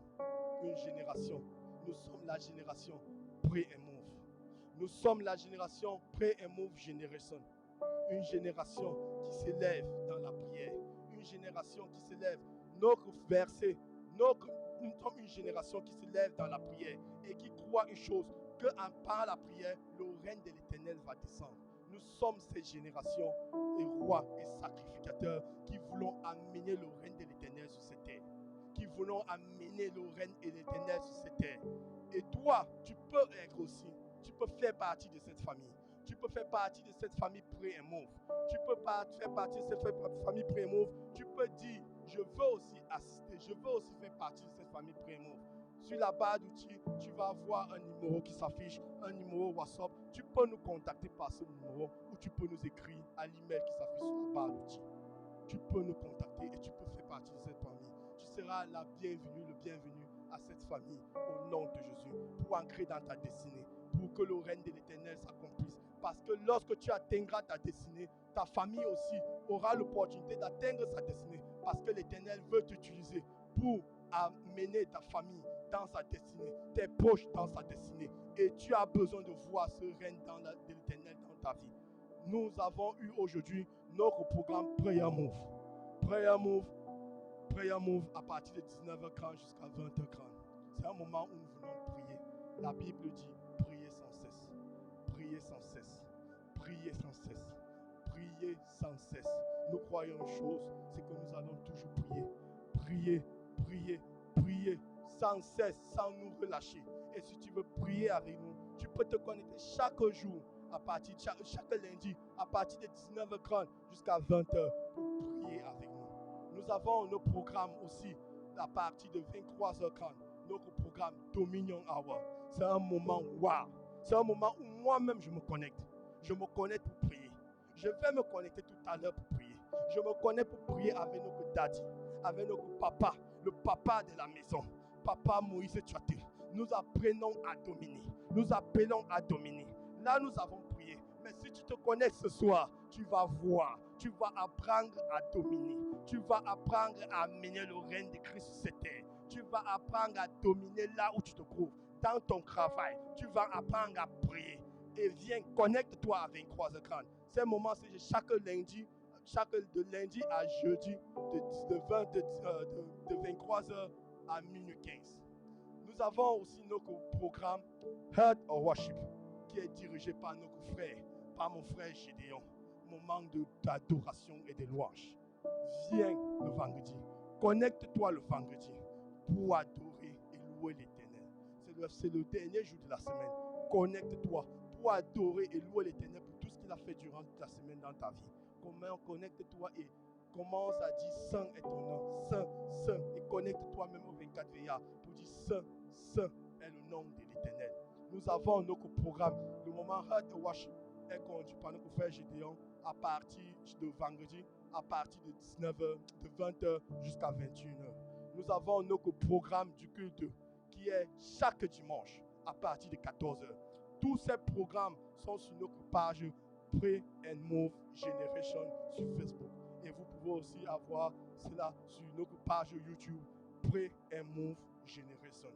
S3: une génération. Nous sommes la génération Pray and Move. Nous sommes la génération Pray and Move Generation. Une génération qui s'élève dans la prière. Une génération qui s'élève. Notre verset, nous sommes une génération qui s'élève dans la prière et qui croit une chose, que par la prière, le règne de l'Éternel va descendre. Nous sommes cette génération et rois et sacrificateurs qui voulons amener le règne de l'Éternel sur cette terre. Qui voulons amener le règne de l'Éternel sur cette terre. Et toi, tu peux être aussi, tu peux faire partie de cette famille. Tu peux faire partie de cette famille Pray and Move. Tu peux faire partie de cette famille Pray and Move. Tu peux dire, je veux aussi assister, je veux aussi faire partie de cette famille Pray and Move. Sur la barre d'outils, tu vas avoir un numéro qui s'affiche, un numéro WhatsApp. Tu peux nous contacter par ce numéro ou tu peux nous écrire à l'email qui s'affiche sur la barre d'outils. Tu peux nous contacter et tu peux faire partie de cette famille. Tu seras la bienvenue, le bienvenu à cette famille au nom de Jésus pour ancrer dans ta destinée, pour que le règne de l'Éternel s'accomplisse. Parce que lorsque tu atteindras ta destinée, ta famille aussi aura l'opportunité d'atteindre sa destinée. Parce que l'Éternel veut t'utiliser pour amener ta famille dans sa destinée, tes proches dans sa destinée. Et tu as besoin de voir ce règne de l'Éternel dans ta vie. Nous avons eu aujourd'hui notre programme Prayer Move. Prayer Move à partir de 19h30 jusqu'à 20h30. C'est un moment où nous voulons prier. La Bible dit prier sans cesse. Prier sans cesse. Prier sans cesse. Prier sans cesse. Nous croyons une chose, c'est que nous allons toujours prier. Prier, prier, prier sans cesse, sans nous relâcher. Et si tu veux prier avec nous, tu peux te connecter chaque jour, à partir de chaque lundi, à partir de 19h30 jusqu'à 20h pour prier avec nous. Nous avons nos programmes aussi à partir de 23h30. Notre programme Dominion Hour. C'est un moment wow. C'est un moment où moi-même je me connecte. Je me connecte pour prier. Je vais me connecter tout à l'heure pour prier. Je me connecte pour prier avec notre daddy, avec notre papa, le papa de la maison. Papa Moïse Tchouaté. Nous apprenons à dominer. Nous appelons à dominer. Là, nous avons prié. Mais si tu te connectes ce soir, tu vas voir. Tu vas apprendre à dominer. Tu vas apprendre à amener le règne de Christ sur cette terre. Tu vas apprendre à dominer là où tu te trouves. Dans ton travail, tu vas apprendre à prier. Et viens, connecte-toi à 23h30. C'est un moment, c'est chaque lundi, de lundi à jeudi, de 23h à minuit 15. Nous avons aussi notre programme Heart of Worship, qui est dirigé par notre frère, par mon frère Gédéon. Moment d'adoration et de louange. Viens le vendredi. Connecte-toi le vendredi pour adorer et louer l'Éternel. C'est le dernier jour de la semaine. Connecte-toi pour adorer et louer l'Éternel pour tout ce qu'il a fait durant toute la semaine dans ta vie. Connecte-toi et commence à dire Saint est ton nom. Saint, Saint. Et connecte-toi même au 24 VA pour dire Saint, Saint est le nom de l'Éternel.
S2: Nous avons nos programmes. Le moment Heart de Worship est conduit par notre frère Gédéon à partir de vendredi, à partir de 19h, de 20h jusqu'à 21h. Nous avons notre programme du culte qui est chaque dimanche à partir de 14h. Tous ces programmes sont sur notre page Pray and Move Generation sur Facebook. Et vous pouvez aussi avoir cela sur notre page YouTube Pray and Move Generation.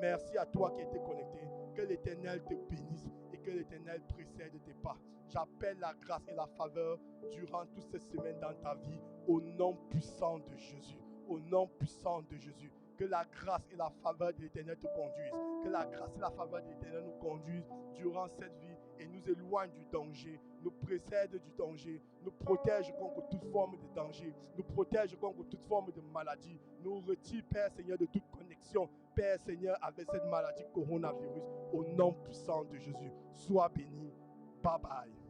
S2: Merci à toi qui es connecté. Que l'Éternel te bénisse et que l'Éternel précède tes pas. J'appelle la grâce et la faveur durant toutes ces semaines dans ta vie au nom puissant de Jésus. Au nom puissant de Jésus. Que la grâce et la faveur de l'Éternel te conduisent. Que la grâce et la faveur de l'Éternel nous conduisent durant cette vie et nous éloigne du danger, nous précède du danger, nous protège contre toute forme de danger, nous protège contre toute forme de maladie, nous retire, Père Seigneur, de toute connexion, Père Seigneur, avec cette maladie coronavirus. Au nom puissant de Jésus, sois béni. Bye bye.